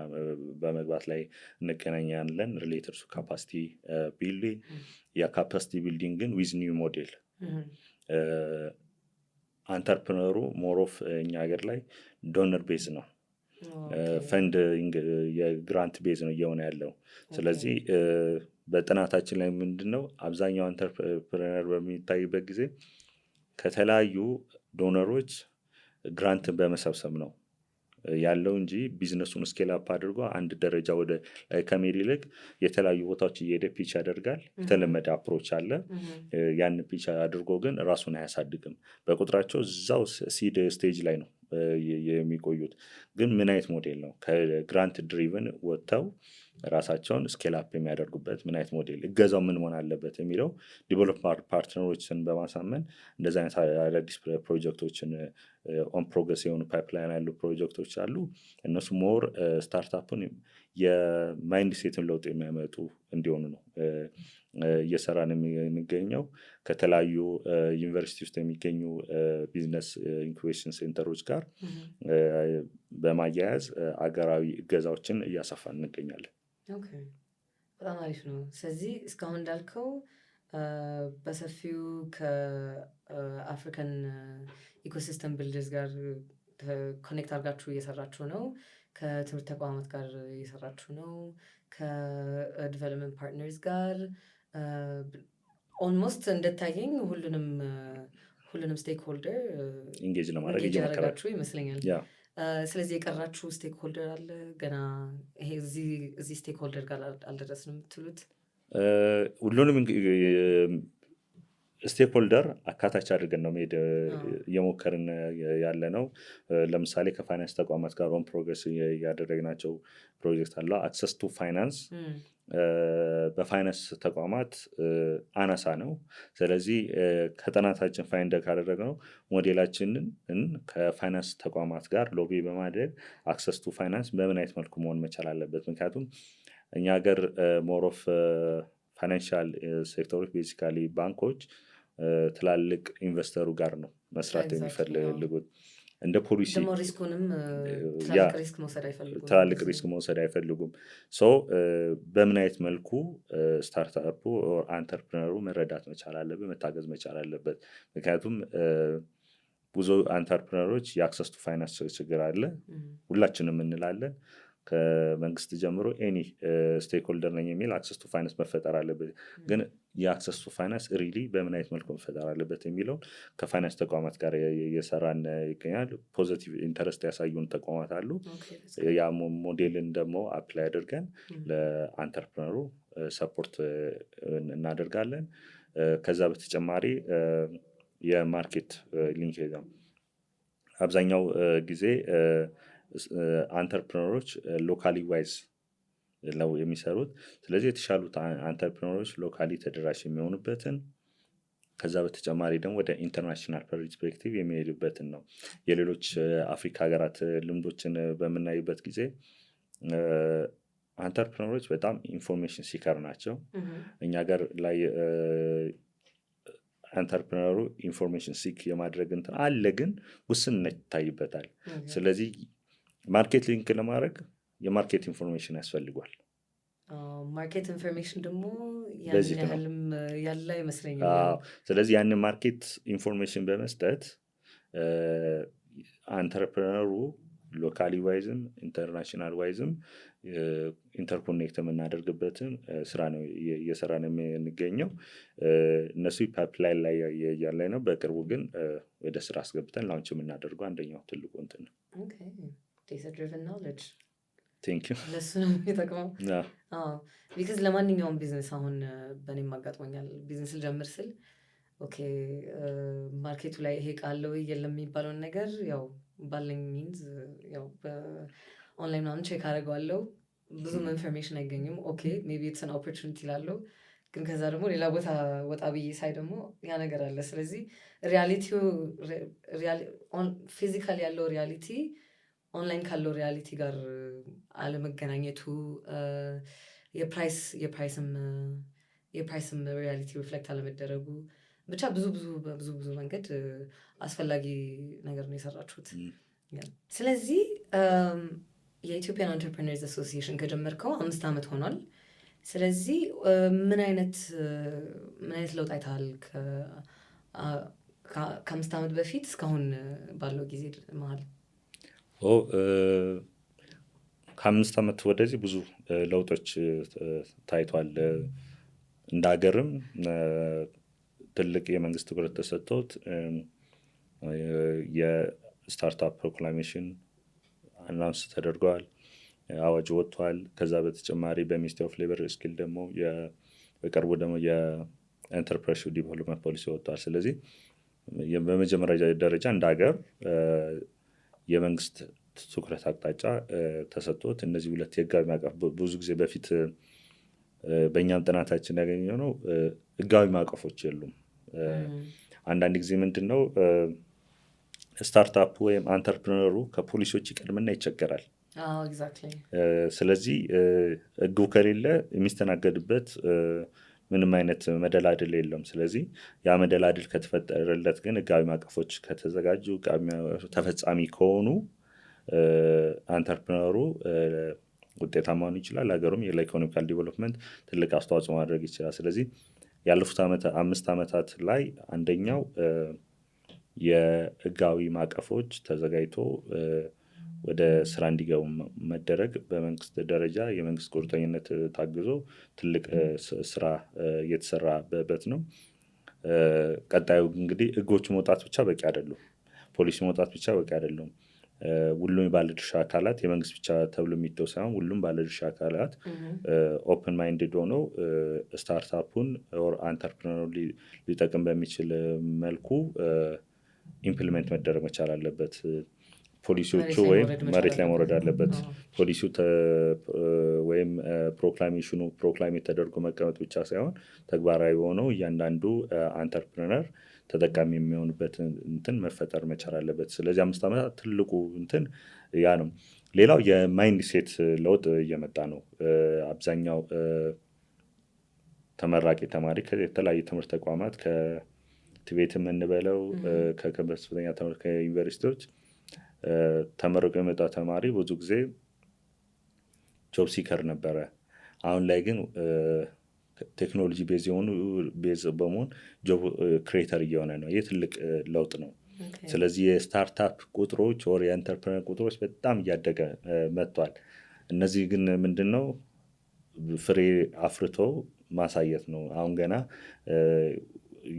በመግባት ላይ እንገናኛለን። ሪሌትድ ቱ ካፓሲቲ ቢልዲንግ የካፓሲቲ ቢልዲንግ ግን ዊዝ ኒው ሞዴል አንተርፕረነሩ ሞሮፍ እኛ ሀገር ላይ ዶነር ቤዝ ነው፣ ፈንድ የግራንት ቤዝ ነው እየሆነ ያለው። ስለዚህ በጥናታችን ላይ ምንድነው አብዛኛው አንተርፕረነር በሚታይበት ጊዜ ከተለያዩ ዶነሮች ግራንትን በመሰብሰብ ነው ያለው እንጂ ቢዝነሱን ስኬል አፕ አድርጎ አንድ ደረጃ ወደ ከመሄድ ይልቅ የተለያዩ ቦታዎች እየሄደ ፒች ያደርጋል። የተለመደ አፕሮች አለ። ያን ፒች አድርጎ ግን ራሱን አያሳድግም። በቁጥራቸው እዛው ሲድ ስቴጅ ላይ ነው የሚቆዩት። ግን ምን አይነት ሞዴል ነው ከግራንት ድሪቭን ወጥተው ራሳቸውን ስኬል አፕ የሚያደርጉበት ምን አይነት ሞዴል እገዛው ምን መሆን አለበት የሚለው ዲቨሎፕ ፓርትነሮችን በማሳመን እንደዚህ አይነት አዳዲስ ፕሮጀክቶችን ኦን ፕሮግረስ የሆኑ ፓይፕላይን ያሉ ፕሮጀክቶች አሉ። እነሱ ሞር ስታርታፕን የማይንድ ሴትን ለውጥ የሚያመጡ እንዲሆኑ ነው እየሰራን የሚገኘው። ከተለያዩ ዩኒቨርሲቲ ውስጥ የሚገኙ ቢዝነስ ኢንኩቤሽን ሴንተሮች ጋር በማያያዝ አገራዊ እገዛዎችን እያሰፋን እንገኛለን። በጣም አሪፍ ነው። ስለዚህ እስካሁን እንዳልከው በሰፊው ከአፍሪካን ኢኮሲስተም ቢልደርስ ጋር ኮኔክት አድርጋችሁ እየሰራችሁ ነው። ከትምህርት ተቋማት ጋር እየሰራችሁ ነው። ከዲቨሎፕመንት ፓርትነርስ ጋር ኦልሞስት እንደታየኝ ሁሉንም ስቴክ ሆልደር ኢንጌጅ ለማድረግ እያደረጋችሁ ይመስለኛል። ስለዚህ የቀራችሁ ስቴክ ሆልደር አለ ገና ይሄ እዚህ ስቴክ ሆልደር ጋር አልደረስንም የምትሉት? ሁሉንም ስቴክሆልደር አካታች አድርገን ነው መሄድ እየሞከርን ያለ ነው። ለምሳሌ ከፋይናንስ ተቋማት ጋር ኦን ፕሮግረስ እያደረግናቸው ፕሮጀክት አለ። አክሰስ ቱ ፋይናንስ በፋይናንስ ተቋማት አናሳ ነው። ስለዚህ ከጥናታችን ፋይንድ ካደረግነው ሞዴላችንን ከፋይናንስ ተቋማት ጋር ሎቢ በማድረግ አክሰስ ቱ ፋይናንስ በምን አይነት መልኩ መሆን መቻል አለበት። ምክንያቱም እኛ ሀገር ሞሮፍ ፋይናንሻል ሴክተሮች ቤዚካሊ ባንኮች ትላልቅ ኢንቨስተሩ ጋር ነው መስራት የሚፈልጉት። እንደ ፖሊሲ ትላልቅ ሪስክ መውሰድ አይፈልጉም። በምን አይነት መልኩ ስታርታፑ አንተርፕረነሩ መረዳት መቻል አለበት፣ መታገዝ መቻል አለበት። ምክንያቱም ብዙ አንተርፕረነሮች የአክሰስ ቱ ፋይናንስ ችግር አለ፣ ሁላችንም እንላለን። ከመንግስት ጀምሮ ኤኒ ስቴክሆልደር ነኝ የሚል አክሰስ ቱ ፋይናንስ መፈጠር አለበት። ግን የአክሰስ ቱ ፋይናንስ ሪሊ በምን አይነት መልኩ መፈጠር አለበት የሚለውን ከፋይናንስ ተቋማት ጋር እየሰራን ይገኛል። ፖዚቲቭ ኢንተረስት ያሳዩን ተቋማት አሉ። ያ ሞዴልን ደግሞ አፕላይ አድርገን ለአንተርፕረነሩ ሰፖርት እናደርጋለን። ከዛ በተጨማሪ የማርኬት ሊንክ አብዛኛው ጊዜ አንተርፕረነሮች ሎካሊ ዋይዝ ነው የሚሰሩት። ስለዚህ የተሻሉት አንተርፕረነሮች ሎካሊ ተደራሽ የሚሆኑበትን ከዛ በተጨማሪ ደግሞ ወደ ኢንተርናሽናል ፐርስፔክቲቭ የሚሄዱበትን ነው። የሌሎች አፍሪካ ሀገራት ልምዶችን በምናይበት ጊዜ አንተርፕረነሮች በጣም ኢንፎርሜሽን ሲከር ናቸው። እኛ ሀገር ላይ አንተርፕረነሩ ኢንፎርሜሽን ሲክ የማድረግ እንትን አለ፣ ግን ውስንነት ይታይበታል። ስለዚህ ማርኬት ሊንክ ለማድረግ የማርኬት ኢንፎርሜሽን ያስፈልጓል። ማርኬት ኢንፎርሜሽን ደግሞ ያህልም ያለ ይመስለኛል። ስለዚህ ያንን ማርኬት ኢንፎርሜሽን በመስጠት አንተርፕረነሩ ሎካሊ ዋይዝም ኢንተርናሽናል ዋይዝም ኢንተርኮኔክት የምናደርግበትን ስራ ነው እየሰራን የምንገኘው። እነሱ ፓይፕላይን ላይ ያለ ነው። በቅርቡ ግን ወደ ስራ አስገብተን ላውንች የምናደርገው አንደኛው ትልቁ እንትን ነው። ለሱ ነው የሚጠቅመው። ቢካዝ ለማንኛውም ቢዝነስ አሁን በእኔም አጋጥሞኛል። ቢዝነስ ልጀምር ስል ኦኬ ማርኬቱ ላይ ይሄ ቃለው የለም የሚባለውን ነገር ያው ባለኝ ሚንዝ ያው በኦንላይን ምናምን ቼክ አደርገዋለሁ። ብዙም ኢንፎርሜሽን አይገኝም። ኦኬ ሜቢ ኢትስ አን ኦፖርቹኒቲ ላለው፣ ግን ከዛ ደግሞ ሌላ ቦታ ወጣ ብዬ ሳይ ደግሞ ያ ነገር አለ። ስለዚህ ሪያሊቲው ፊዚካል ያለው ሪያሊቲ ኦንላይን ካለው ሪያሊቲ ጋር አለመገናኘቱ፣ የፕራይስም ሪያሊቲ ሪፍሌክት አለመደረጉ፣ ብቻ ብዙ መንገድ አስፈላጊ ነገር ነው የሰራችሁት። ስለዚህ የኢትዮጵያን አንተርፕረነርስ አሶሲዬሽን ከጀመርከው 5 ዓመት ሆኗል። ስለዚህ ምን አይነት ለውጥ አይተሃል? ከ5 ዓመት በፊት እስካሁን ባለው ጊዜ መሀል? ከ5 ዓመት ወደዚህ ብዙ ለውጦች ታይቷል። እንደ ሀገርም ትልቅ የመንግስት ትኩረት ተሰጥቶት የስታርታፕ ፕሮክላሜሽን አናውንስ ተደርገዋል፣ አዋጅ ወጥቷል። ከዛ በተጨማሪ በሚኒስትሪ ኦፍ ሌበር ስኪል ደግሞ በቅርቡ ደግሞ የኢንተርፕረነርሺፕ ዲቨሎፕመንት ፖሊሲ ወጥቷል። ስለዚህ በመጀመሪያ ደረጃ እንደ ሀገር የመንግስት ትኩረት አቅጣጫ ተሰጥቶት እነዚህ ሁለት የህጋዊ ማዕቀፍ ብዙ ጊዜ በፊት በእኛም ጥናታችን ያገኘው ነው ህጋዊ ማዕቀፎች የሉም። አንዳንድ ጊዜ ምንድን ነው ስታርታፕ ወይም አንተርፕረነሩ ከፖሊሲዎች ይቀድምና ይቸገራል። ስለዚህ ህጉ ከሌለ የሚስተናገድበት ምንም አይነት መደላድል የለም። ስለዚህ ያ መደላድል ከተፈጠረለት ግን ህጋዊ ማዕቀፎች ከተዘጋጁ ተፈጻሚ ከሆኑ አንተርፕረነሩ ውጤታማ መሆን ይችላል። ሀገሩም ለኢኮኖሚካል ዲቨሎፕመንት ትልቅ አስተዋጽኦ ማድረግ ይችላል። ስለዚህ ያለፉት 5 ዓመታት ላይ አንደኛው የህጋዊ ማዕቀፎች ተዘጋጅቶ ወደ ስራ እንዲገቡ መደረግ በመንግስት ደረጃ የመንግስት ቁርጠኝነት ታግዞ ትልቅ ስራ እየተሰራበት ነው። ቀጣዩ እንግዲህ ህጎች መውጣት ብቻ በቂ አይደሉም፣ ፖሊሲ መውጣት ብቻ በቂ አይደሉም። ሁሉም የባለድርሻ አካላት የመንግስት ብቻ ተብሎ የሚተው ሳይሆን ሁሉም ባለድርሻ አካላት ኦፕን ማይንድድ ሆነው ስታርታፑን ኦር አንተርፕረነሩ ሊጠቅም በሚችል መልኩ ኢምፕሊሜንት መደረግ መቻል አለበት። ፖሊሲዎቹ ወይም መሬት ላይ መውረድ አለበት። ፖሊሲው ወይም ፕሮክላሜሽኑ ፕሮክላሜት ተደርጎ መቀመጥ ብቻ ሳይሆን ተግባራዊ ሆነው እያንዳንዱ አንተርፕረነር ተጠቃሚ የሚሆንበት እንትን መፈጠር መቻል አለበት። ስለዚህ 5 ዓመታት ትልቁ እንትን ያ ነው። ሌላው የማይንድ ሴት ለውጥ እየመጣ ነው። አብዛኛው ተመራቂ ተማሪ ከተለያዩ ትምህርት ተቋማት ከትቤት የምንበለው ከከፍተኛ ትምህርት ከዩኒቨርሲቲዎች ተመርቆ የመጣ ተማሪ ብዙ ጊዜ ጆብ ሲከር ነበረ። አሁን ላይ ግን ቴክኖሎጂ ቤዝ የሆኑ ቤዝ በመሆን ጆብ ክሬተር እየሆነ ነው። ይህ ትልቅ ለውጥ ነው። ስለዚህ የስታርታፕ ቁጥሮች ወር የኢንተርፕረነር ቁጥሮች በጣም እያደገ መጥቷል። እነዚህ ግን ምንድነው ፍሬ አፍርቶ ማሳየት ነው። አሁን ገና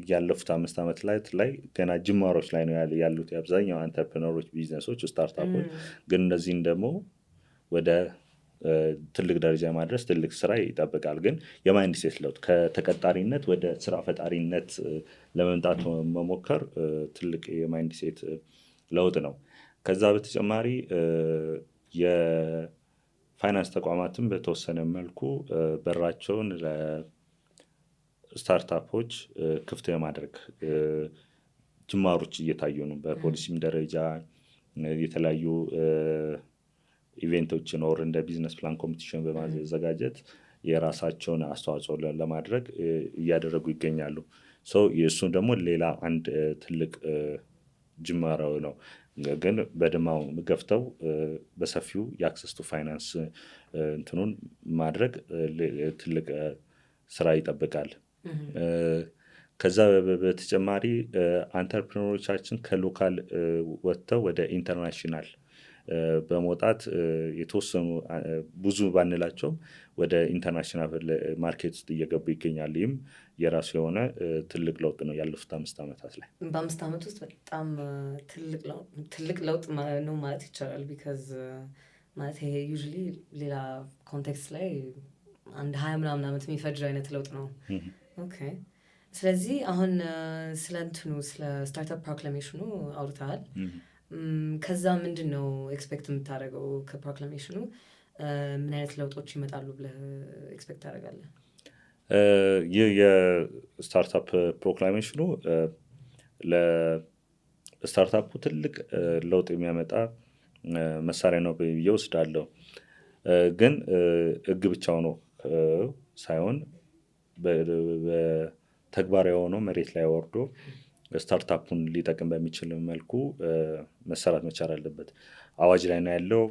ያለፉት 5 ዓመት ላይ ገና ጅማሮች ላይ ነው ያሉት የአብዛኛው አንተርፕረነሮች ቢዝነሶች ስታርታፖች። ግን እነዚህን ደግሞ ወደ ትልቅ ደረጃ ማድረስ ትልቅ ስራ ይጠብቃል። ግን የማይንድ ሴት ለውጥ ከተቀጣሪነት ወደ ስራ ፈጣሪነት ለመምጣት መሞከር ትልቅ የማይንድ ሴት ለውጥ ነው። ከዛ በተጨማሪ የፋይናንስ ተቋማትም በተወሰነ መልኩ በራቸውን ለስታርታፖች ክፍት የማድረግ ጅማሮች እየታዩ ነው። በፖሊሲም ደረጃ የተለያዩ ኢቬንቶችን ኦር እንደ ቢዝነስ ፕላን ኮምፒቲሽን በማዘጋጀት የራሳቸውን አስተዋጽኦ ለማድረግ እያደረጉ ይገኛሉ። እሱም ደግሞ ሌላ አንድ ትልቅ ጅማሮ ነው። ግን በደማው ገፍተው በሰፊው የአክሰስ ቱ ፋይናንስ እንትኑን ማድረግ ትልቅ ስራ ይጠብቃል። ከዛ በተጨማሪ አንተርፕረነሮቻችን ከሎካል ወጥተው ወደ ኢንተርናሽናል በመውጣት የተወሰኑ ብዙ ባንላቸውም ወደ ኢንተርናሽናል ማርኬት ውስጥ እየገቡ ይገኛል። ይህም የራሱ የሆነ ትልቅ ለውጥ ነው ያለፉት 5 ዓመታት ላይ። በ5 ዓመት ውስጥ በጣም ትልቅ ለውጥ ነው ማለት ይቻላል። ቢካዝ ማለት ይሄ ዩዥሊ ሌላ ኮንቴክስት ላይ አንድ 20 ምናምን ዓመት የሚፈጅ አይነት ለውጥ ነው። ኦኬ ስለዚህ አሁን ስለ እንትኑ ስለ ስታርታፕ ፕሮክላሜሽኑ አውርተሃል። ከዛ ምንድን ነው ኤክስፔክት የምታደርገው ከፕሮክላሜሽኑ? ምን አይነት ለውጦች ይመጣሉ ብለህ ኤክስፔክት ታደርጋለህ? ይህ የስታርታፕ ፕሮክላሜሽኑ ለስታርታፑ ትልቅ ለውጥ የሚያመጣ መሳሪያ ነው ብዬ እወስዳለሁ። ግን ህግ ብቻው ነው ሳይሆን በተግባራዊ ሆኖ መሬት ላይ ወርዶ ስታርታፑን ሊጠቅም በሚችል መልኩ መሰራት መቻል አለበት። አዋጅ ላይ ነው ያለው።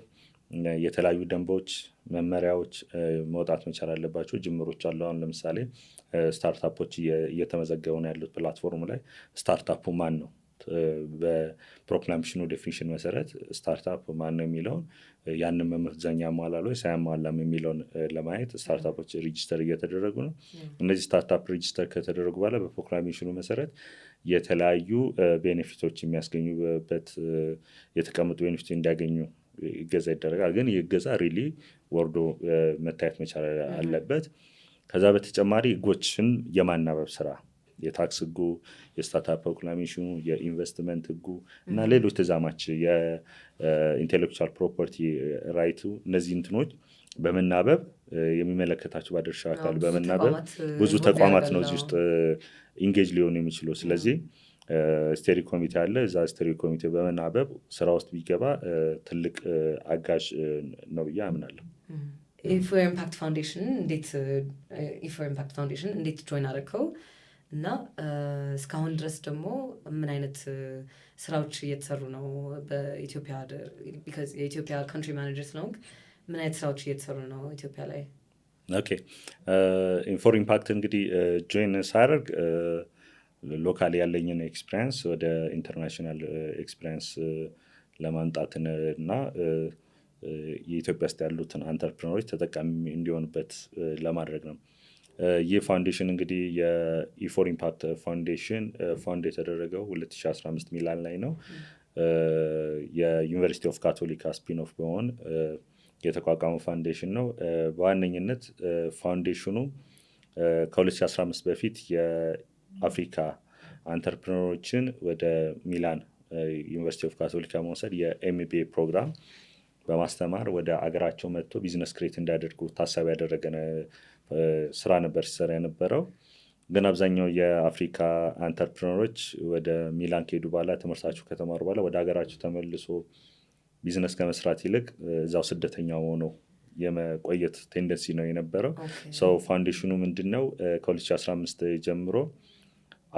የተለያዩ ደንቦች፣ መመሪያዎች መውጣት መቻል አለባቸው። ጅምሮች አሉ። አሁን ለምሳሌ ስታርታፖች እየተመዘገቡ ነው ያሉት ፕላትፎርም ላይ። ስታርታፑ ማን ነው? በፕሮክላሜሽኑ ዴፊኒሽን መሰረት ስታርታፕ ማን ነው የሚለውን ያንን መመዘኛ ያሟላል ወይ ሳያሟላም የሚለውን ለማየት ስታርታፖች ሬጂስተር እየተደረጉ ነው። እነዚህ ስታርታፕ ሬጂስተር ከተደረጉ በኋላ በፕሮክላሜሽኑ መሰረት የተለያዩ ቤኔፊቶች የሚያስገኙበት የተቀመጡ ቤኔፊት እንዲያገኙ ይገዛ ይደረጋል። ግን ይገዛ ሪሊ ወርዶ መታየት መቻል አለበት። ከዛ በተጨማሪ ህጎችን የማናበብ ስራ የታክስ ህጉ፣ የስታርታፕ ፕሮክላሜሽኑ፣ የኢንቨስትመንት ህጉ እና ሌሎች ተዛማች የኢንቴሌክቹዋል ፕሮፐርቲ ራይቱ እነዚህ እንትኖች በመናበብ የሚመለከታቸው ባለድርሻ አካል በመናበብ ብዙ ተቋማት ነው እዚህ ውስጥ ኢንጌጅ ሊሆኑ የሚችሉ። ስለዚህ ስቴሪ ኮሚቴ አለ። እዛ ስቴሪ ኮሚቴ በመናበብ ስራ ውስጥ ቢገባ ትልቅ አጋዥ ነው ብዬ አምናለሁ። ኢፎር ኢምፓክት ፋውንዴሽን እንዴት ጆይን አደረግከው? እና እስካሁን ድረስ ደግሞ ምን አይነት ስራዎች እየተሰሩ ነው በኢትዮጵያ? ቢካዝ የኢትዮጵያ ካንትሪ ማኔጀር ስለሆንክ ምን አይነት ስራዎች እየተሰሩ ነው ኢትዮጵያ ላይ? ኦኬ ኢንፎር ኢምፓክት እንግዲህ ጆይን ሳደርግ ሎካል ያለኝን ኤክስፒሪየንስ ወደ ኢንተርናሽናል ኤክስፒሪየንስ ለማምጣት እና የኢትዮጵያ ውስጥ ያሉትን አንተርፕረነሮች ተጠቃሚ እንዲሆኑበት ለማድረግ ነው። ይህ ፋውንዴሽን እንግዲህ የኢፎር ኢምፓክት ፋውንዴሽን ፋውንድ የተደረገው 2015 ሚላን ላይ ነው። የዩኒቨርሲቲ ኦፍ ካቶሊካ ስፒን ኦፍ በመሆን የተቋቋመው ፋውንዴሽን ነው። በዋነኝነት ፋውንዴሽኑ ከ2015 በፊት የአፍሪካ አንተርፕረነሮችን ወደ ሚላን ዩኒቨርሲቲ ኦፍ ካቶሊካ መውሰድ የኤምቢኤ ፕሮግራም በማስተማር ወደ አገራቸው መጥቶ ቢዝነስ ክሬት እንዲያደርጉ ታሳቢ ያደረገ ስራ ነበር ሲሰራ የነበረው። ግን አብዛኛው የአፍሪካ አንተርፕረነሮች ወደ ሚላን ከሄዱ በኋላ ትምህርታቸው ከተማሩ በኋላ ወደ ሀገራቸው ተመልሶ ቢዝነስ ከመስራት ይልቅ እዛው ስደተኛ ሆነው የመቆየት ቴንደንሲ ነው የነበረው። ሰው ፋውንዴሽኑ ምንድነው ከ2015 ጀምሮ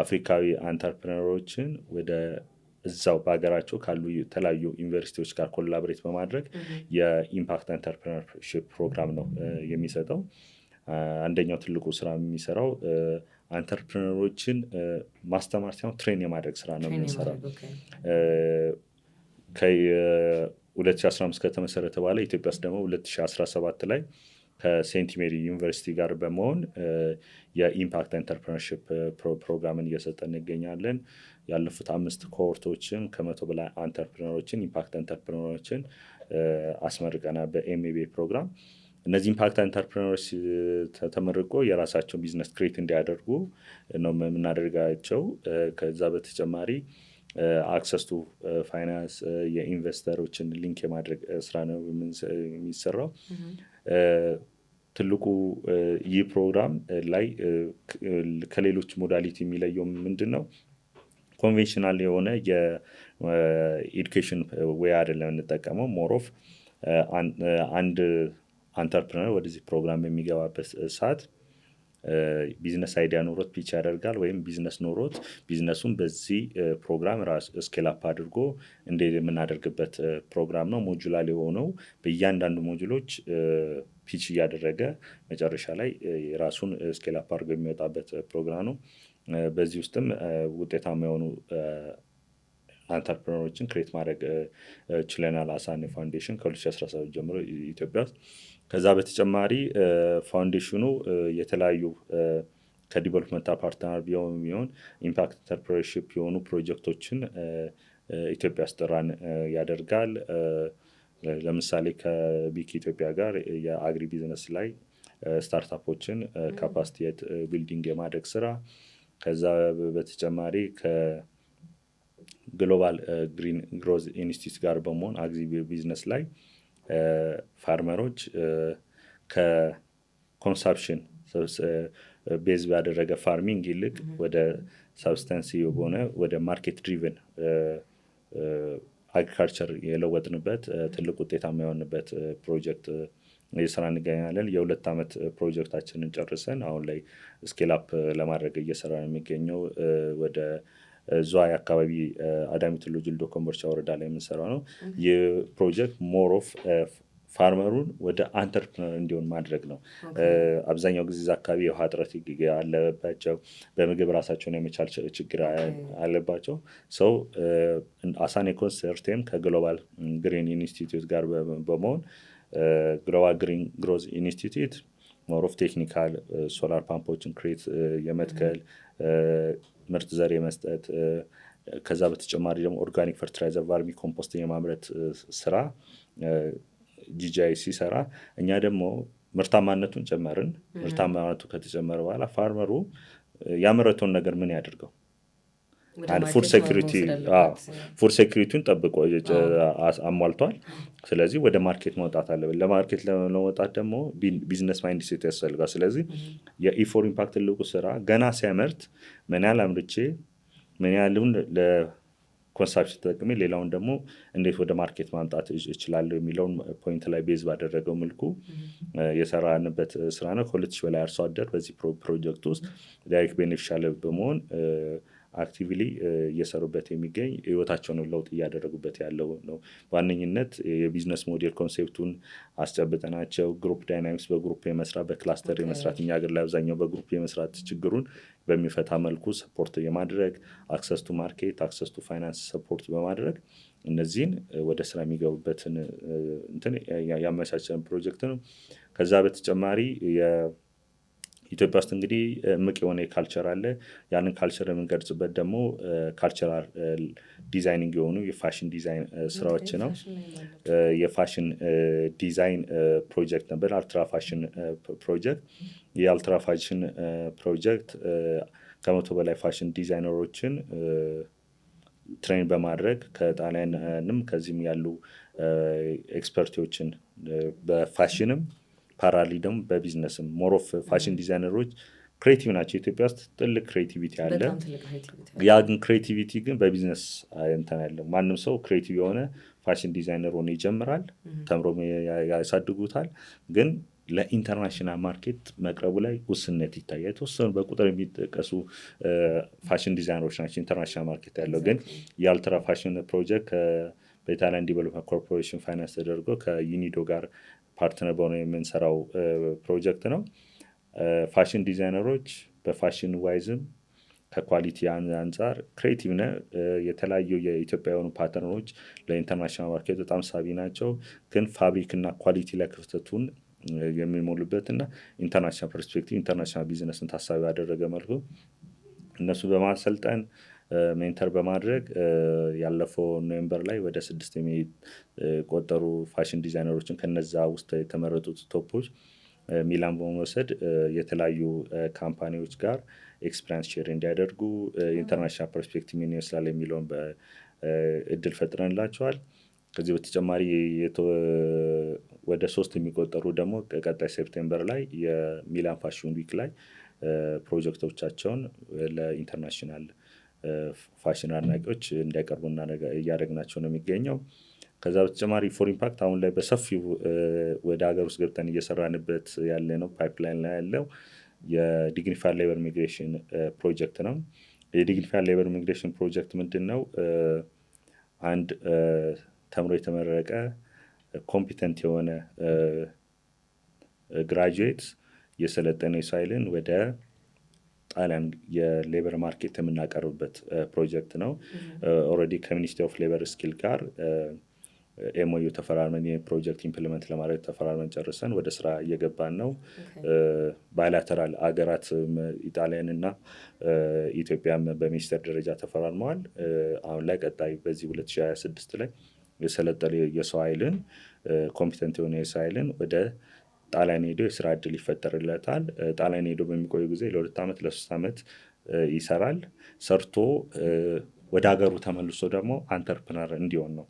አፍሪካዊ አንተርፕረነሮችን ወደ እዛው በሀገራቸው ካሉ የተለያዩ ዩኒቨርሲቲዎች ጋር ኮላቦሬት በማድረግ የኢምፓክት አንተርፕረነርሺፕ ፕሮግራም ነው የሚሰጠው። አንደኛው ትልቁ ስራ የሚሰራው አንተርፕረነሮችን ማስተማር ሳይሆን ትሬን የማድረግ ስራ ነው የሚሰራው። ከ2015 ከተመሰረተ በኋላ ኢትዮጵያ ውስጥ ደግሞ 2017 ላይ ከሴንት ሜሪ ዩኒቨርሲቲ ጋር በመሆን የኢምፓክት አንተርፕረነርሺፕ ፕሮግራምን እየሰጠን እንገኛለን። ያለፉት 5 ኮሆርቶችን ከ100 በላይ አንተርፕረነሮችን ኢምፓክት አንተርፕረነሮችን አስመርቀናል በኤምቢኤ ፕሮግራም። እነዚህ ኢምፓክት አንተርፕረነሮች ተመርቆ የራሳቸውን ቢዝነስ ክሬት እንዲያደርጉ ነው የምናደርጋቸው። ከዛ በተጨማሪ አክሰስ ቱ ፋይናንስ የኢንቨስተሮችን ሊንክ የማድረግ ስራ ነው የሚሰራው። ትልቁ ይህ ፕሮግራም ላይ ከሌሎች ሞዳሊቲ የሚለየው ምንድን ነው? ኮንቬንሽናል የሆነ የኤዱኬሽን ዌይ አይደለም የምንጠቀመው። ሞር ኦፍ አንድ አንተርፕረነር ወደዚህ ፕሮግራም የሚገባበት ሰዓት ቢዝነስ አይዲያ ኖሮት ፒች ያደርጋል፣ ወይም ቢዝነስ ኖሮት ቢዝነሱን በዚህ ፕሮግራም ራስ ስኬል አፕ አድርጎ እንዴት የምናደርግበት ፕሮግራም ነው። ሞጁላር የሆነው በእያንዳንዱ ሞጁሎች ፒች እያደረገ መጨረሻ ላይ የራሱን ስኬል አፕ አድርጎ የሚወጣበት ፕሮግራም ነው። በዚህ ውስጥም ውጤታማ የሆኑ አንተርፕረነሮችን ክሬት ማድረግ ችለናል። አሳኔ ፋውንዴሽን ከ2017 ጀምሮ ኢትዮጵያ ውስጥ። ከዛ በተጨማሪ ፋውንዴሽኑ የተለያዩ ከዲቨሎፕመንት ፓርትነር ቢሆን ኢምፓክት አንተርፕረነርሺፕ የሆኑ ፕሮጀክቶችን ኢትዮጵያ ውስጥ ራን ያደርጋል። ለምሳሌ ከቢክ ኢትዮጵያ ጋር የአግሪ ቢዝነስ ላይ ስታርታፖችን ካፓሲቲ ቢልዲንግ የማድረግ ስራ። ከዛ በተጨማሪ ከግሎባል ግሪን ግሮዝ ኢንስቲትዩት ጋር በመሆን አግሪ ቢዝነስ ላይ ፋርመሮች ከኮንሳፕሽን ቤዝ ያደረገ ፋርሚንግ ይልቅ ወደ ሳብስታንስ የሆነ ወደ ማርኬት ድሪቨን አግሪካልቸር የለወጥንበት ትልቅ ውጤታማ የሆንበት ፕሮጀክት እየሰራ እንገኛለን። የ2 ዓመት ፕሮጀክታችንን ጨርሰን አሁን ላይ ስኬል አፕ ለማድረግ እየሰራ ነው የሚገኘው። ወደ ዝዋይ አካባቢ አዳሚ ቱሉ ጅልዶ ኮምቦልቻ ወረዳ ላይ የምንሰራው ነው። ይህ ፕሮጀክት ሞር ኦፍ ፋርመሩን ወደ አንተርፕረነር እንዲሆን ማድረግ ነው። አብዛኛው ጊዜ እዛ አካባቢ የውሃ እጥረት አለባቸው፣ በምግብ ራሳቸውን የመቻል ችግር አለባቸው። ሰው አሳኔ ኮንሰርቴም ከግሎባል ግሪን ኢንስቲትዩት ጋር በመሆን ግሎባል ግሪን ግሮዝ ኢንስቲትዩት ሞር ኦፍ ቴክኒካል ሶላር ፓምፖችን ክሬት የመትከል ምርጥ ዘር የመስጠት፣ ከዛ በተጨማሪ ደግሞ ኦርጋኒክ ፈርቲላይዘር ቫርሚ ኮምፖስት የማምረት ስራ ጂጂአይ ሲሰራ፣ እኛ ደግሞ ምርታማነቱን ጨመርን። ምርታማነቱ ከተጨመረ በኋላ ፋርመሩ ያመረተውን ነገር ምን ያደርገው? ፉድ ሴኩሪቲውን ጠብቆ አሟልቷል። ስለዚህ ወደ ማርኬት መውጣት አለብን። ለማርኬት ለመውጣት ደግሞ ቢዝነስ ማይንድ ሴት ያስፈልጋል። ስለዚህ የኢ4 ኢምፓክት ትልቁ ስራ ገና ሲያመርት ምን ያህል አምርቼ ምን ያህሉን ለኮንሳፕሽን ተጠቅሜ ሌላውን ደግሞ እንዴት ወደ ማርኬት ማምጣት እችላለሁ የሚለውን ፖይንት ላይ ቤዝ ባደረገው መልኩ የሰራንበት ስራ ነው። ከ2,000 በላይ አርሶ አደር በዚህ ፕሮጀክት ውስጥ ዳይሬክት ቤኔፊሻል በመሆን አክቲቭሊ እየሰሩበት የሚገኝ ህይወታቸውን ለውጥ እያደረጉበት ያለው ነው። በዋነኝነት የቢዝነስ ሞዴል ኮንሴፕቱን አስጨብጠናቸው ግሩፕ ዳይናሚክስ በግሩፕ የመስራት በክላስተር የመስራት እኛ ሀገር ላይ አብዛኛው በግሩፕ የመስራት ችግሩን በሚፈታ መልኩ ሰፖርት የማድረግ አክሰስ ቱ ማርኬት አክሰስ ቱ ፋይናንስ ሰፖርት በማድረግ እነዚህን ወደ ስራ የሚገቡበትን እንትን ያመቻቸን ፕሮጀክት ነው። ከዛ በተጨማሪ ኢትዮጵያ ውስጥ እንግዲህ እምቅ የሆነ ካልቸር አለ። ያንን ካልቸር የምንገልጽበት ደግሞ ካልቸራል ዲዛይኒንግ የሆኑ የፋሽን ዲዛይን ስራዎች ነው። የፋሽን ዲዛይን ፕሮጀክት ነበር አልትራ ፋሽን ፕሮጀክት። የአልትራ ፋሽን ፕሮጀክት 100 በላይ ፋሽን ዲዛይነሮችን ትሬን በማድረግ ከጣሊያንም ከዚህም ያሉ ኤክስፐርቶችን በፋሽንም ፓራሊ ደግሞ በቢዝነስም ሞሮፍ ፋሽን ዲዛይነሮች ክሬቲቭ ናቸው። ኢትዮጵያ ውስጥ ትልቅ ክሬቲቪቲ አለ። ያ ግን ክሬቲቪቲ ግን በቢዝነስ እንትን ያለው ማንም ሰው ክሬቲቭ የሆነ ፋሽን ዲዛይነር ሆኖ ይጀምራል፣ ተምሮ ያሳድጉታል። ግን ለኢንተርናሽናል ማርኬት መቅረቡ ላይ ውስንነት ይታያል። የተወሰኑ በቁጥር የሚጠቀሱ ፋሽን ዲዛይነሮች ናቸው ኢንተርናሽናል ማርኬት ያለው። ግን የአልትራ ፋሽን ፕሮጀክት በኢታሊያን ዲቨሎፕመንት ኮርፖሬሽን ፋይናንስ ተደርጎ ከዩኒዶ ጋር ፓርትነር በሆነ የምንሰራው ፕሮጀክት ነው። ፋሽን ዲዛይነሮች በፋሽን ዋይዝም ከኳሊቲ አንጻር ክሬቲቭ ነ የተለያዩ የኢትዮጵያ የሆኑ ፓተርኖች ለኢንተርናሽናል ማርኬት በጣም ሳቢ ናቸው። ግን ፋብሪክ እና ኳሊቲ ላይ ክፍተቱን የሚሞሉበት እና ኢንተርናሽናል ፐርስፔክቲቭ ኢንተርናሽናል ቢዝነስን ታሳቢ ያደረገ መልኩ እነሱ በማሰልጠን ሜንተር በማድረግ ያለፈው ኖቬምበር ላይ ወደ 6 የሚቆጠሩ ፋሽን ዲዛይነሮችን ከነዛ ውስጥ የተመረጡት ቶፖች ሚላን በመውሰድ የተለያዩ ካምፓኒዎች ጋር ኤክስፒሪንስ ሼር እንዲያደርጉ ኢንተርናሽናል ፐርስፔክቲቭ ምን ይመስላል የሚለውን እድል ፈጥረንላቸዋል። ከዚህ በተጨማሪ ወደ 3 የሚቆጠሩ ደግሞ ቀጣይ ሴፕቴምበር ላይ የሚላን ፋሽን ዊክ ላይ ፕሮጀክቶቻቸውን ለኢንተርናሽናል ፋሽን አድናቂዎች እንዲያቀርቡ እያደረግናቸው ነው የሚገኘው። ከዛ በተጨማሪ ፎር ኢምፓክት አሁን ላይ በሰፊው ወደ ሀገር ውስጥ ገብተን እየሰራንበት ያለ ነው ፓይፕላይን ላይ ያለው የዲግኒፋይድ ሌበር ሚግሬሽን ፕሮጀክት ነው። የዲግኒፋይድ ሌበር ሚግሬሽን ፕሮጀክት ምንድን ነው? አንድ ተምሮ የተመረቀ ኮምፒተንት የሆነ ግራጁዌት የሰለጠነ ኃይልን ወደ ጣሊያን የሌበር ማርኬት የምናቀርብበት ፕሮጀክት ነው። ኦልሬዲ ከሚኒስትሪ ኦፍ ሌበር ስኪል ጋር ኤምኦዩ ተፈራርመን የፕሮጀክት ኢምፕሊመንት ለማድረግ ተፈራርመን ጨርሰን ወደ ስራ እየገባን ነው። ባይላተራል አገራት ኢጣሊያን እና ኢትዮጵያም በሚኒስትር ደረጃ ተፈራርመዋል። አሁን ላይ ቀጣይ በዚህ 2026 ላይ የሰለጠነ የሰው ኃይልን ኮምፒተንት የሆነ የሰው ኃይልን ወደ ጣሊያን ሄዶ የስራ እድል ይፈጠርለታል። ጣሊያን ሄዶ በሚቆዩ ጊዜ ለ2 ዓመት ለ3 ዓመት ይሰራል። ሰርቶ ወደ ሀገሩ ተመልሶ ደግሞ አንተርፕረነር እንዲሆን ነው።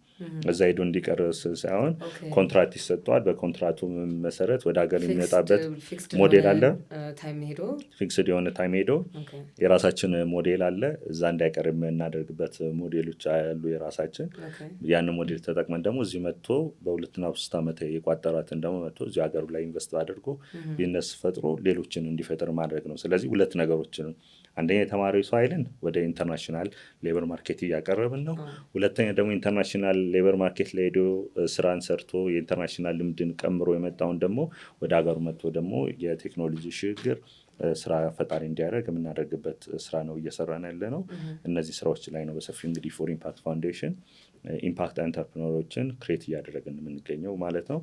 እዛ ሄዶ እንዲቀር ሳይሆን ኮንትራክት ይሰጠዋል። በኮንትራክቱ መሰረት ወደ ሀገር የሚመጣበት ሞዴል አለ። ፊክስድ የሆነ ታይም ሄዶ የራሳችን ሞዴል አለ። እዛ እንዳይቀር የምናደርግበት ሞዴሎች ያሉ የራሳችን። ያንን ሞዴል ተጠቅመን ደግሞ እዚህ መጥቶ በ2 እና 3 ዓመት የቋጠራትን ደግሞ መጥቶ እዚህ ሀገሩ ላይ ኢንቨስት አድርጎ ቢዝነስ ፈጥሮ ሌሎችን እንዲፈጥር ማድረግ ነው። ስለዚህ 2 ነገሮችን፣ አንደኛ የተማሪው ሰው ኃይልን ወደ ኢንተርናሽናል ሌበር ማርኬት እያቀረብን ነው። ሁለተኛ ደግሞ ኢንተርናሽናል ሌበር ማርኬት ላይ ሄዶ ስራን ሰርቶ የኢንተርናሽናል ልምድን ቀምሮ የመጣውን ደግሞ ወደ ሀገሩ መጥቶ ደግሞ የቴክኖሎጂ ሽግግር ስራ ፈጣሪ እንዲያደርግ የምናደርግበት ስራ ነው እየሰራን ያለ ነው። እነዚህ ስራዎች ላይ ነው በሰፊው እንግዲህ ፎር ኢምፓክት ፋውንዴሽን ኢምፓክት ኢንተርፕረነሮችን ክሬት እያደረግን የምንገኘው ማለት ነው።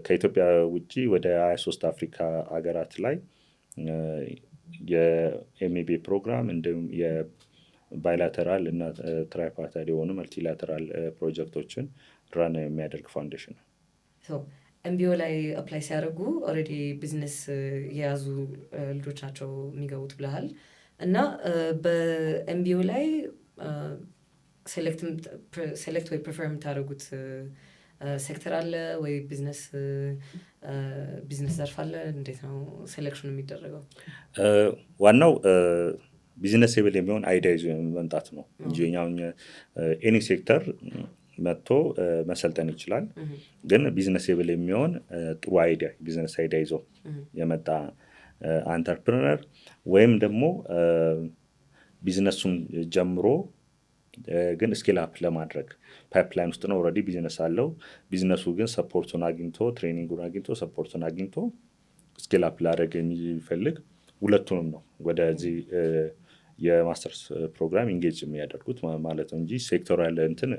ከኢትዮጵያ ውጭ ወደ 23 አፍሪካ ሀገራት ላይ የኤምኤቢኤ ፕሮግራም እንዲሁም የባይላተራል እና ትራይፓርታይድ የሆኑ መልቲላተራል ፕሮጀክቶችን ራን የሚያደርግ ፋውንዴሽን ነው። ኤምቢኦ ላይ አፕላይ ሲያደርጉ ኦልሬዲ ቢዝነስ የያዙ ልጆች ናቸው የሚገቡት ብለሃል እና በኤምቢኦ ላይ ሴሌክት ወይ ፕሪፈር የምታደርጉት ሴክተር አለ ወይ ቢዝነስ ዘርፍ አለ? እንዴት ነው ሴሌክሽን የሚደረገው? ዋናው ቢዝነስ ሌቭል የሚሆን አይዲያ ይዞ መምጣት ነው እንጂ ኤኒ ሴክተር መጥቶ መሰልጠን ይችላል። ግን ቢዝነስ ሌቭል የሚሆን ጥሩ አይዲያ ቢዝነስ አይዲያ ይዞ የመጣ አንተርፕረነር ወይም ደግሞ ቢዝነሱን ጀምሮ ግን ስኬል አፕ ለማድረግ ፓይፕላይን ውስጥ ነው። ኦልሬዲ ቢዝነስ አለው። ቢዝነሱ ግን ሰፖርቱን አግኝቶ ትሬኒንጉን አግኝቶ ሰፖርቱን አግኝቶ ስኬል አፕ ላደረግ የሚፈልግ ሁለቱንም ነው ወደዚህ የማስተርስ ፕሮግራም ኢንጌጅ የሚያደርጉት ማለት ነው እንጂ ሴክተሩ ያለ እንትን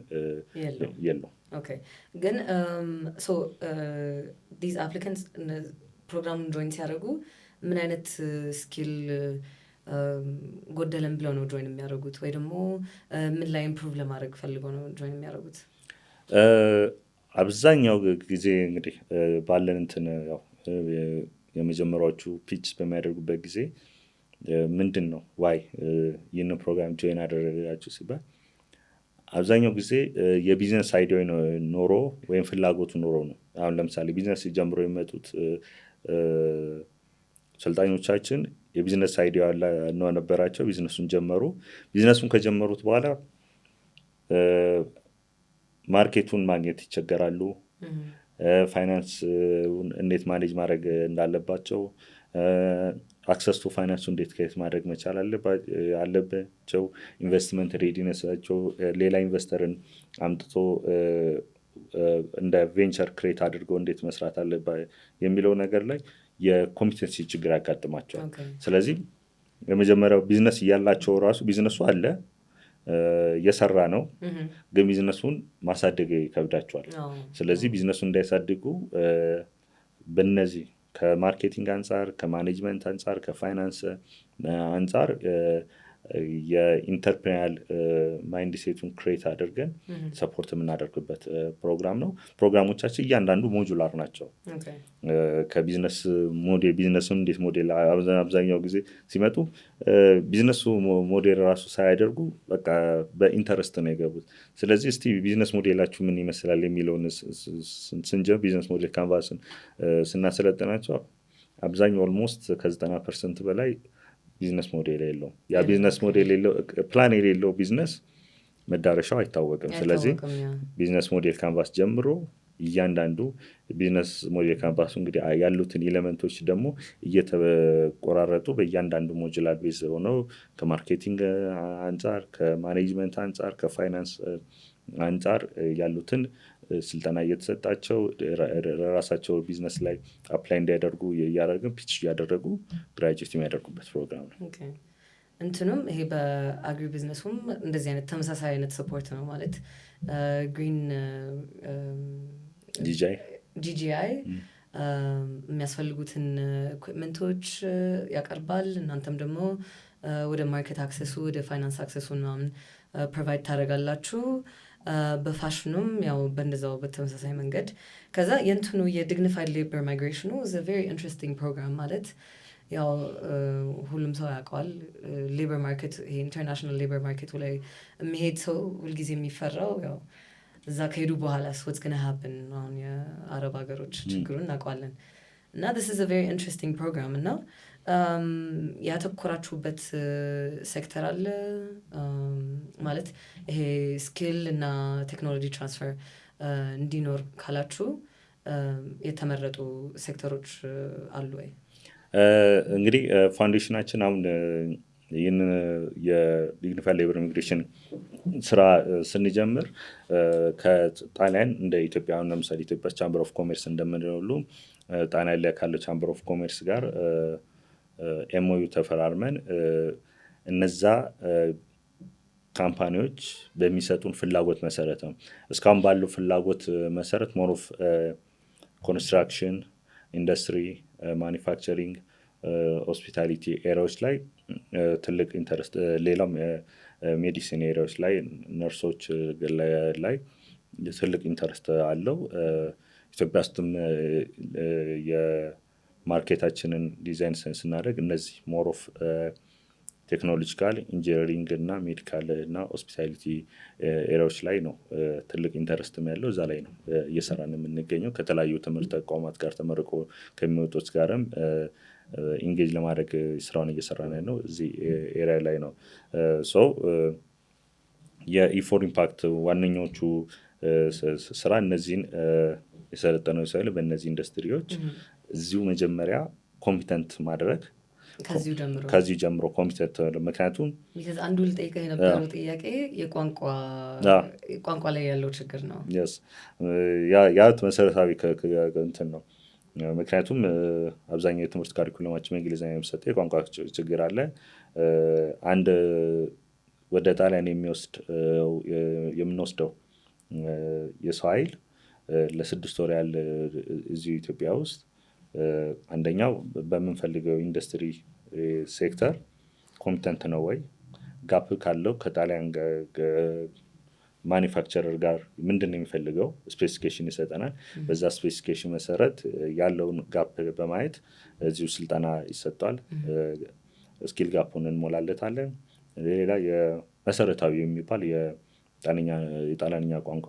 የለው። ኦኬ። ግን ዲዝ አፕሊካንትስ ፕሮግራሙን ጆይን ሲያደርጉ ምን አይነት ስኪል ጎደለን ብለው ነው ጆይን የሚያደርጉት? ወይ ደግሞ ምን ላይ ኢምፕሩቭ ለማድረግ ፈልገው ነው ጆይን የሚያደርጉት? አብዛኛው ጊዜ እንግዲህ ባለን እንትን ያው የመጀመሪያዎቹ ፒች በሚያደርጉበት ጊዜ ምንድን ነው ዋይ ይህንን ፕሮግራም ጆይን አደረጋችሁ ሲባል አብዛኛው ጊዜ የቢዝነስ አይዲያ ኖሮ ወይም ፍላጎቱ ኖሮ ነው። አሁን ለምሳሌ ቢዝነስ ሲጀምሮ የሚመጡት ሰልጣኞቻችን የቢዝነስ አይዲያ ነው ነበራቸው። ቢዝነሱን ጀመሩ። ቢዝነሱን ከጀመሩት በኋላ ማርኬቱን ማግኘት ይቸገራሉ። ፋይናንስ እንዴት ማኔጅ ማድረግ እንዳለባቸው፣ አክሰስ ቱ ፋይናንሱ እንዴት ከየት ማድረግ መቻል አለባቸው፣ ኢንቨስትመንት ሬዲነሳቸው፣ ሌላ ኢንቨስተርን አምጥቶ እንደ ቬንቸር ክሬት አድርገው እንዴት መስራት አለባ የሚለው ነገር ላይ የኮምፒተንሲ ችግር ያጋጥማቸዋል። ስለዚህ የመጀመሪያው ቢዝነስ እያላቸው ራሱ ቢዝነሱ አለ የሰራ ነው፣ ግን ቢዝነሱን ማሳደግ ይከብዳቸዋል። ስለዚህ ቢዝነሱን እንዳያሳድጉ በእነዚህ ከማርኬቲንግ አንጻር፣ ከማኔጅመንት አንጻር፣ ከፋይናንስ አንጻር የኢንተርፕሪናል ማይንድ ሴቱን ክሬት አድርገን ሰፖርት የምናደርግበት ፕሮግራም ነው። ፕሮግራሞቻችን እያንዳንዱ ሞጁላር ናቸው። ከቢዝነስ ሞዴል ቢዝነሱን እንዴት ሞዴል አብዛኛው ጊዜ ሲመጡ ቢዝነሱ ሞዴል ራሱ ሳያደርጉ በቃ በኢንተረስት ነው የገቡት። ስለዚህ እስቲ ቢዝነስ ሞዴላችሁ ምን ይመስላል የሚለውን ስንጀምር ቢዝነስ ሞዴል ካንቫስን ስናሰለጥናቸው አብዛኛው ኦልሞስት ከ90% በላይ ቢዝነስ ሞዴል የለውም። ያ ቢዝነስ ሞዴል የለው ፕላን የሌለው ቢዝነስ መዳረሻው አይታወቅም። ስለዚህ ቢዝነስ ሞዴል ካንቫስ ጀምሮ እያንዳንዱ ቢዝነስ ሞዴል ካንቫሱ እንግዲህ ያሉትን ኤሌመንቶች ደግሞ እየተቆራረጡ በእያንዳንዱ ሞጁላር ቤዝ ሆነው ከማርኬቲንግ አንጻር፣ ከማኔጅመንት አንጻር፣ ከፋይናንስ አንጻር ያሉትን ስልጠና እየተሰጣቸው ራሳቸው ቢዝነስ ላይ አፕላይ እንዲያደርጉ እያደረግን ፒች እያደረጉ ግራጁዌት የሚያደርጉበት ፕሮግራም ነው። እንትኑም ይሄ በአግሪ ቢዝነሱም እንደዚህ አይነት ተመሳሳይ አይነት ሰፖርት ነው ማለት ግሪን ጂጂአይ የሚያስፈልጉትን ኢኩዊፕመንቶች ያቀርባል። እናንተም ደግሞ ወደ ማርኬት አክሰሱ፣ ወደ ፋይናንስ አክሰሱ ምናምን ፕሮቫይድ ታደርጋላችሁ። በፋሽኑም ያው በእንደዛው በተመሳሳይ መንገድ። ከዛ የእንትኑ የዲግኒፋይድ ሌበር ማይግሬሽኑ ዘ ቬሪ ኢንትረስቲንግ ፕሮግራም ማለት ያው ሁሉም ሰው ያውቀዋል። ሌበር ማርኬት ይሄ ኢንተርናሽናል ሌበር ማርኬቱ ላይ የሚሄድ ሰው ሁልጊዜ የሚፈራው ያው እዛ ከሄዱ በኋላ what's gonna happen አሁን የአረብ ሀገሮች ችግሩን እናውቀዋለን። እና this is a very interesting program እና ያተኮራችሁበት ሴክተር አለ ማለት ይሄ ስኪል እና ቴክኖሎጂ ትራንስፈር እንዲኖር ካላችሁ የተመረጡ ሴክተሮች አሉ ወይ? እንግዲህ ፋውንዴሽናችን አሁን ይህን የዲግኒፋይድ ሌበር ኢሚግሬሽን ስራ ስንጀምር ከጣሊያን እንደ ኢትዮጵያ አሁን ለምሳሌ ኢትዮጵያ ቻምበር ኦፍ ኮሜርስ እንደምንለው ሁሉ ጣሊያን ላይ ካለው ቻምበር ኦፍ ኮሜርስ ጋር ኤምኦዩ ተፈራርመን እነዛ ካምፓኒዎች በሚሰጡን ፍላጎት መሰረት ነው። እስካሁን ባለው ፍላጎት መሰረት ሞር ኦፍ ኮንስትራክሽን ኢንዱስትሪ፣ ማኒፋክቸሪንግ፣ ሆስፒታሊቲ ኤሪያዎች ላይ ትልቅ ኢንተረስት፣ ሌላም ሜዲሲን ኤሪያዎች ላይ ነርሶች ላይ ትልቅ ኢንተረስት አለው። ኢትዮጵያ ውስጥም የማርኬታችንን ዲዛይን ስናደርግ እነዚህ ሞር ኦፍ ቴክኖሎጂካል ኢንጂነሪንግ እና ሜዲካል እና ሆስፒታሊቲ ኤሪያዎች ላይ ነው ትልቅ ኢንተረስትም ያለው። እዛ ላይ ነው እየሰራን የምንገኘው። ከተለያዩ ትምህርት ተቋማት ጋር ተመርቆ ከሚወጡት ጋርም ኢንጌጅ ለማድረግ ስራውን እየሰራን ነው። እዚህ ኤሪያ ላይ ነው። የኢፎር ኢምፓክት ዋነኞቹ ስራ እነዚህን የሰለጠነው ሳይል በእነዚህ ኢንዱስትሪዎች እዚሁ መጀመሪያ ኮምፒተንት ማድረግ ከዚሁ ጀምሮ ኮምፒተንት። ምክንያቱም አንዱ ልጠይቀህ የነበረው ጥያቄ የቋንቋ ላይ ያለው ችግር ነው። ያ መሰረታዊ እንትን ነው። ምክንያቱም አብዛኛው የትምህርት ካሪኩለማችን በእንግሊዝኛ የሚሰጠ የቋንቋ ችግር አለ። አንድ ወደ ጣሊያን የምንወስደው የሰው ኃይል ለ6 ወር ያህል እዚሁ ኢትዮጵያ ውስጥ አንደኛው በምንፈልገው ኢንዱስትሪ ሴክተር ኮምፒተንት ነው ወይ፣ ጋፕ ካለው ከጣሊያን ማኒፋክቸረር ጋር ምንድን ነው የሚፈልገው ስፔሲፊኬሽን ይሰጠናል። በዛ ስፔሲፊኬሽን መሰረት ያለውን ጋፕ በማየት እዚሁ ስልጠና ይሰጣል። ስኪል ጋፑን እንሞላለታለን። ሌላ የመሰረታዊ የሚባል የጣሊያንኛ ቋንቋ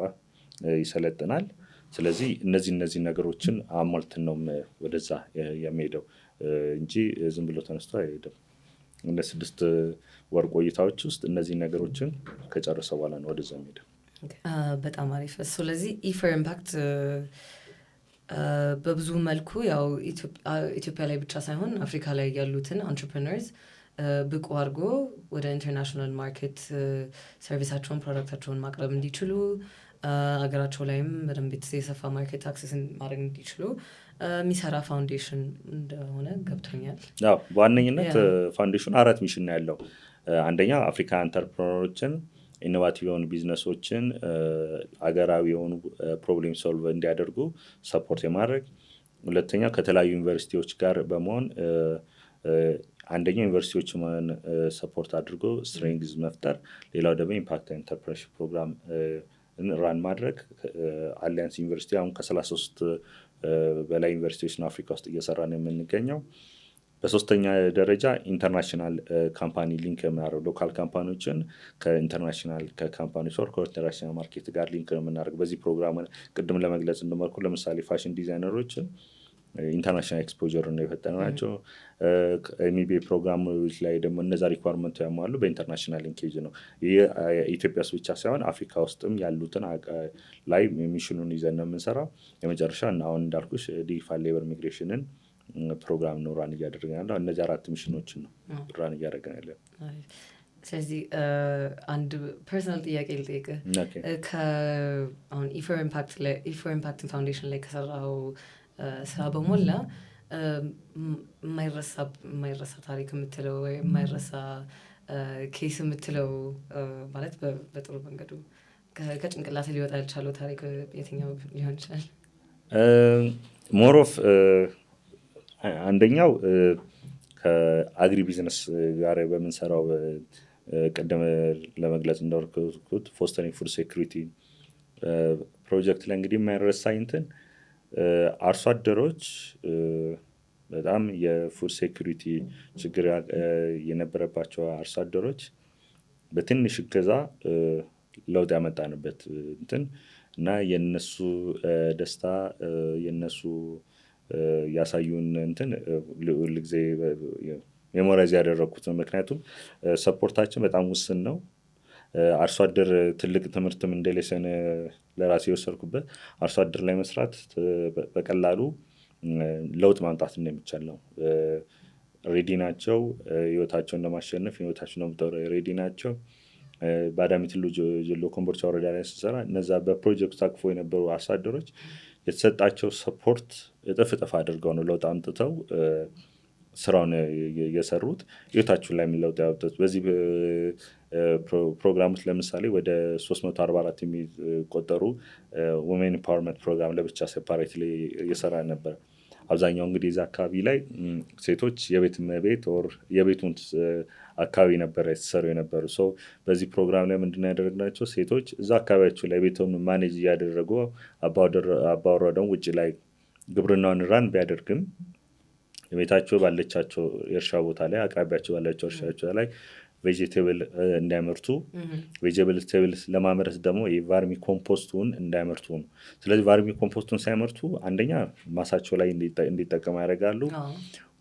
ይሰለጥናል። ስለዚህ እነዚህ ነገሮችን አሟልተን ነው ወደዛ የሚሄደው እንጂ ዝም ብሎ ተነስቶ አይሄድም። እንደ 6 ወር ቆይታዎች ውስጥ እነዚህ ነገሮችን ከጨረሰ በኋላ ነው ወደዛ የሚሄደው። በጣም አሪፍ። ስለዚህ ኢፈር ኢምፓክት በብዙ መልኩ ያው ኢትዮጵያ ላይ ብቻ ሳይሆን አፍሪካ ላይ ያሉትን አንትረፕረነርስ ብቁ አድርጎ ወደ ኢንተርናሽናል ማርኬት ሰርቪሳቸውን ፕሮዳክታቸውን ማቅረብ እንዲችሉ አገራቸው ላይም በደንብ የሰፋ ማርኬት አክሰስን ማድረግ እንዲችሉ የሚሰራ ፋውንዴሽን እንደሆነ ገብቶኛል። በዋነኝነት ፋውንዴሽኑ 4 ሚሽን ነው ያለው። አንደኛ አፍሪካ አንተርፕረነሮችን ኢኖቫቲቭ የሆኑ ቢዝነሶችን አገራዊ የሆኑ ፕሮብሌም ሶልቭ እንዲያደርጉ ሰፖርት የማድረግ፣ ሁለተኛ ከተለያዩ ዩኒቨርሲቲዎች ጋር በመሆን አንደኛው ዩኒቨርሲቲዎች ሰፖርት አድርጎ ስትሬንግዝ መፍጠር፣ ሌላው ደግሞ ኢምፓክት ኢንተርፕረነርሺፕ ፕሮግራም ራን ማድረግ። አሊያንስ ዩኒቨርሲቲ አሁን ከ33 በላይ ዩኒቨርሲቲዎች ነው አፍሪካ ውስጥ እየሰራ ነው የምንገኘው። በሶስተኛ ደረጃ ኢንተርናሽናል ካምፓኒ ሊንክ የምናደርግ ሎካል ካምፓኒዎችን ከኢንተርናሽናል ካምፓኒዎች ወር ከኢንተርናሽናል ማርኬት ጋር ሊንክ የምናደርግ። በዚህ ፕሮግራም ቅድም ለመግለጽ እንደመልኩ ለምሳሌ ፋሽን ዲዛይነሮችን ኢንተርናሽናል ኤክስፖጀር ነው የፈጠርናቸው። ኤምቢኤ ፕሮግራሞች ላይ ደግሞ እነዛ ሪኳርመንቱ ያሟሉ በኢንተርናሽናል ሊንኬጅ ነው። ይህ ኢትዮጵያ ውስጥ ብቻ ሳይሆን አፍሪካ ውስጥም ያሉትን ላይ ሚሽኑን ይዘን ነው የምንሰራው። የመጨረሻ አሁን እንዳልኩሽ ዲጂታል ሌበር ሚግሬሽንን ፕሮግራም ነው ራን እያደረግን ያለው። እነዚህ 4 ሚሽኖችን ነው ራን እያደረግን ያለው። ስለዚህ አንድ ፐርሰናል ጥያቄ ልጠይቅህ። አሁን ኢፈር ኢምፓክት ፋውንዴሽን ላይ ከሰራው ስራ በሞላ የማይረሳ ታሪክ የምትለው ወይ የማይረሳ ኬስ የምትለው ማለት በጥሩ መንገዱ ከጭንቅላት ሊወጣ ያልቻለው ታሪክ የትኛው ሊሆን ይችላል? ሞሮፍ አንደኛው ከአግሪ ቢዝነስ ጋር በምንሰራው ቀደም ለመግለጽ እንደወርኩት ፎስተሪንግ ፉድ ሴኩሪቲ ፕሮጀክት ላይ እንግዲህ የማይረሳኝ እንትን አርሶ አደሮች በጣም የፉድ ሴኩሪቲ ችግር የነበረባቸው አርሶ አደሮች በትንሽ እገዛ ለውጥ ያመጣንበት እንትን እና የነሱ ደስታ የነሱ ያሳዩን እንትን ሁልጊዜ ሜሞራይዝ ያደረኩት ነው። ምክንያቱም ሰፖርታችን በጣም ውስን ነው። አርሶ አደር ትልቅ ትምህርትም እንደሌሰን ለራሴ የወሰድኩበት አርሶ አደር ላይ መስራት በቀላሉ ለውጥ ማምጣት እንደሚቻል ነው። ሬዲ ናቸው ህይወታቸውን ለማሸነፍ፣ ህይወታቸውን ለመጠር ሬዲ ናቸው። በአዳሚ ቱሉ ጀሎ ኮምቦልቻ ወረዳ ላይ ስንሰራ እነዛ በፕሮጀክቱ አቅፎ የነበሩ አርሶ አደሮች የተሰጣቸው ሰፖርት እጥፍ አድርገው ነው ለውጥ አምጥተው ስራውን የሰሩት፣ ህይወታቸውን ላይ ለውጥ ያወጡት። በዚህ ፕሮግራም ውስጥ ለምሳሌ ወደ 344 የሚቆጠሩ ወሜን ኢምፓወርመንት ፕሮግራም ለብቻ ሴፓሬት ላይ እየሰራ ነበር። አብዛኛው እንግዲህ እዛ አካባቢ ላይ ሴቶች የቤት እመቤት ኦር የቤቱን አካባቢ ነበር የተሰሩ የነበሩ ሰው። በዚህ ፕሮግራም ላይ ምንድነው ያደረግናቸው? ሴቶች እዛ አካባቢያቸው ላይ ቤቱን ማኔጅ እያደረጉ አባወራደውን ውጭ ላይ ግብርናውን ራን ቢያደርግም ቤታቸው ባለቻቸው የእርሻ ቦታ ላይ አቅራቢያቸው ባላቸው እርሻቸው ላይ ቬጂቴብል እንዳይመርቱ፣ ቬጂቴብል ለማምረት ደግሞ የቫርሚ ኮምፖስቱን እንዳይመርቱ ነው። ስለዚህ ቫርሚ ኮምፖስቱን ሳይመርቱ አንደኛ ማሳቸው ላይ እንዲጠቀሙ ያደርጋሉ።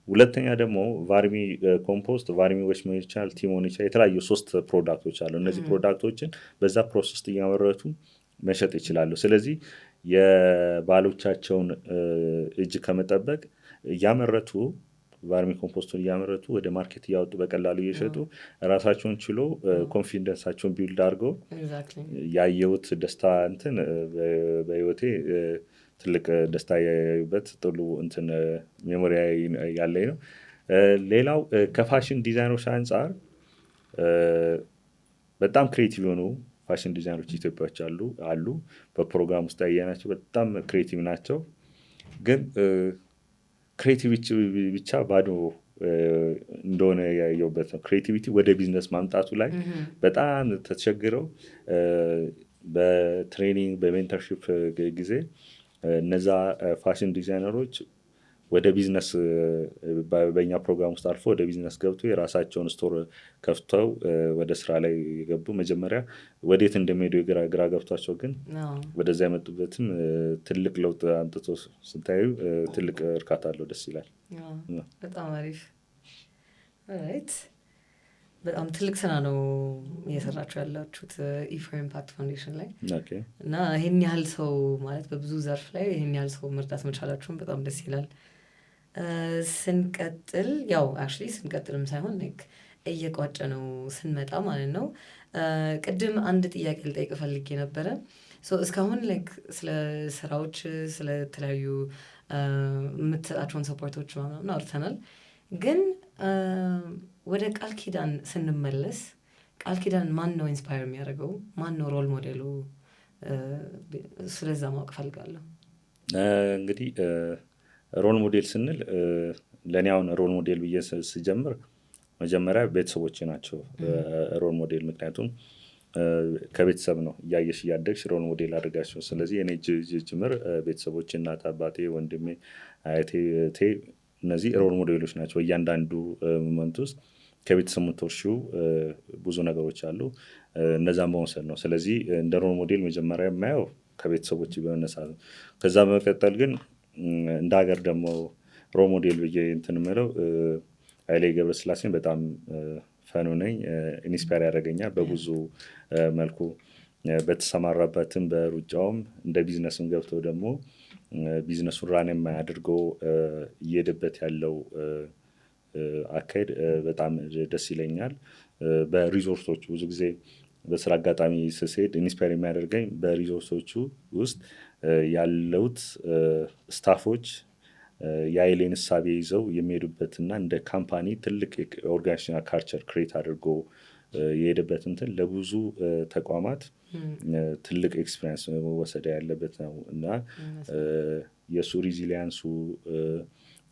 ሁለተኛ ደግሞ ቫርሚ ኮምፖስት፣ ቫርሚ ዌስት ማኔጅመንት፣ ቲሞኒቻ የተለያዩ 3 ፕሮዳክቶች አሉ። እነዚህ ፕሮዳክቶችን በዛ ፕሮሰስ እያመረቱ መሸጥ ይችላሉ። ስለዚህ የባሎቻቸውን እጅ ከመጠበቅ እያመረቱ ቫርሚ ኮምፖስቱን እያመረቱ ወደ ማርኬት እያወጡ በቀላሉ እየሸጡ ራሳቸውን ችሎ ኮንፊደንሳቸውን ቢልድ አድርገው ያየሁት ደስታ እንትን በህይወቴ ትልቅ ደስታ ያዩበት ጥሉ እንትን ሜሞሪያ ያለኝ ነው። ሌላው ከፋሽን ዲዛይኖች አንጻር በጣም ክሬቲቭ የሆኑ ፋሽን ዲዛይነሮች ኢትዮጵያዎች አሉ። በፕሮግራም ውስጥ ያየናቸው በጣም ክሬቲቭ ናቸው። ግን ክሬቲቪቲ ብቻ ባዶ እንደሆነ ያየሁበት ነው። ክሬቲቪቲ ወደ ቢዝነስ ማምጣቱ ላይ በጣም ተቸግረው በትሬኒንግ በሜንተርሺፕ ጊዜ እነዛ ፋሽን ዲዛይነሮች ወደ ቢዝነስ በእኛ ፕሮግራም ውስጥ አልፎ ወደ ቢዝነስ ገብቶ የራሳቸውን ስቶር ከፍተው ወደ ስራ ላይ የገቡ መጀመሪያ ወዴት እንደሚሄዱ ግራ ገብቷቸው ግን ወደዛ የመጡበትም ትልቅ ለውጥ አምጥቶ ስታዩ ትልቅ እርካታ አለው። ደስ ይላል። በጣም አሪፍ። በጣም ትልቅ ስራ ነው እየሰራችሁ ያላችሁት ኢፎር ኢምፓክት ፋውንዴሽን ላይ እና ይህን ያህል ሰው ማለት በብዙ ዘርፍ ላይ ይህን ያህል ሰው መርዳት መቻላችሁን በጣም ደስ ይላል። ስንቀጥል ያው አክቹዋሊ ስንቀጥልም ሳይሆን እየቋጨ ነው ስንመጣ ማለት ነው። ቅድም አንድ ጥያቄ ልጠይቅ ፈልጌ ነበረ። እስካሁን ስለ ስራዎች ስለተለያዩ የምትሰጣቸውን ሰፖርቶች ምናምን አውርተናል። ግን ወደ ቃል ኪዳን ስንመለስ ቃል ኪዳን ማን ነው ኢንስፓየር የሚያደርገው? ማን ነው ሮል ሞዴሉ? ስለዛ ማወቅ ፈልጋለሁ። እንግዲህ ሮል ሞዴል ስንል ለእኔ አሁን ሮል ሞዴል ብዬ ስጀምር መጀመሪያ ቤተሰቦቼ ናቸው ሮል ሞዴል። ምክንያቱም ከቤተሰብ ነው እያየሽ እያደግሽ ሮል ሞዴል አድርጋቸው። ስለዚህ የኔ ጅምር ቤተሰቦቼ፣ እናት አባቴ፣ ወንድሜ፣ አያቴ፣ እህቴ እነዚህ ሮል ሞዴሎች ናቸው። እያንዳንዱ ሞመንት ውስጥ ከቤተሰብ የምትወርሺው ብዙ ነገሮች አሉ። እነዛን በመውሰድ ነው። ስለዚህ እንደ ሮል ሞዴል መጀመሪያ የማየው ከቤተሰቦች በመነሳት ነው። ከዛ በመቀጠል ግን እንደ ሀገር ደግሞ ሮል ሞዴል ብዬ እንትን የምለው ኃይሌ ገብረስላሴን በጣም ፈኑ ነኝ። ኢንስፓየር ያደርገኛል በብዙ መልኩ በተሰማራበትም በሩጫውም እንደ ቢዝነስም ገብቶ ደግሞ ቢዝነሱን ራን የማያደርገው እየሄደበት ያለው አካሄድ በጣም ደስ ይለኛል። በሪዞርቶቹ ብዙ ጊዜ በስራ አጋጣሚ ስሄድ ኢንስፓየር የሚያደርገኝ በሪዞርቶቹ ውስጥ ያለውት ስታፎች የኃይሌን እሳቤ ይዘው የሚሄዱበትና እንደ ካምፓኒ ትልቅ ኦርጋናይዜሽናል ካልቸር ክሬት አድርጎ የሄደበት እንትን ለብዙ ተቋማት ትልቅ ኤክስፒሪየንስ መወሰድ ያለበት ነው እና የሱ ሪዚሊያንሱ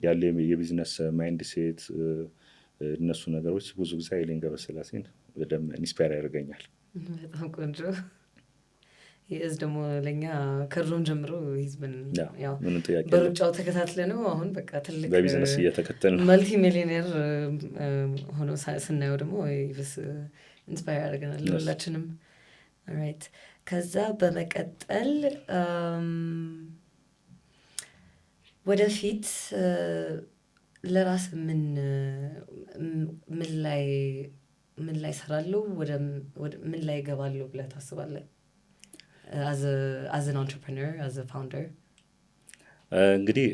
ያለ የቢዝነስ ማይንድ ሴት እነሱ ነገሮች ብዙ ጊዜ ኃይሌን ገብረስላሴን በደንብ ኢንስፓየር ያደርገኛል። በጣም ቆንጆ። ይህ ደግሞ ለእኛ ከድሮም ጀምሮ ህዝብን በሩጫው ተከታትለ ነው አሁን በቃ ትልቅ በቢዝነስ እየተከተል ነው መልቲ ሚሊዮኔር ሆኖ ስናየው ደግሞ ይብስ ኢንስፓየር ያደርገናል ሁላችንም። ራይት። ከዛ በመቀጠል ወደፊት ለራስ ምን ላይ ሰራለሁ ምን ላይ ገባለሁ ብለህ ታስባለህ? as an entrepreneur, as a founder? እንግዲህ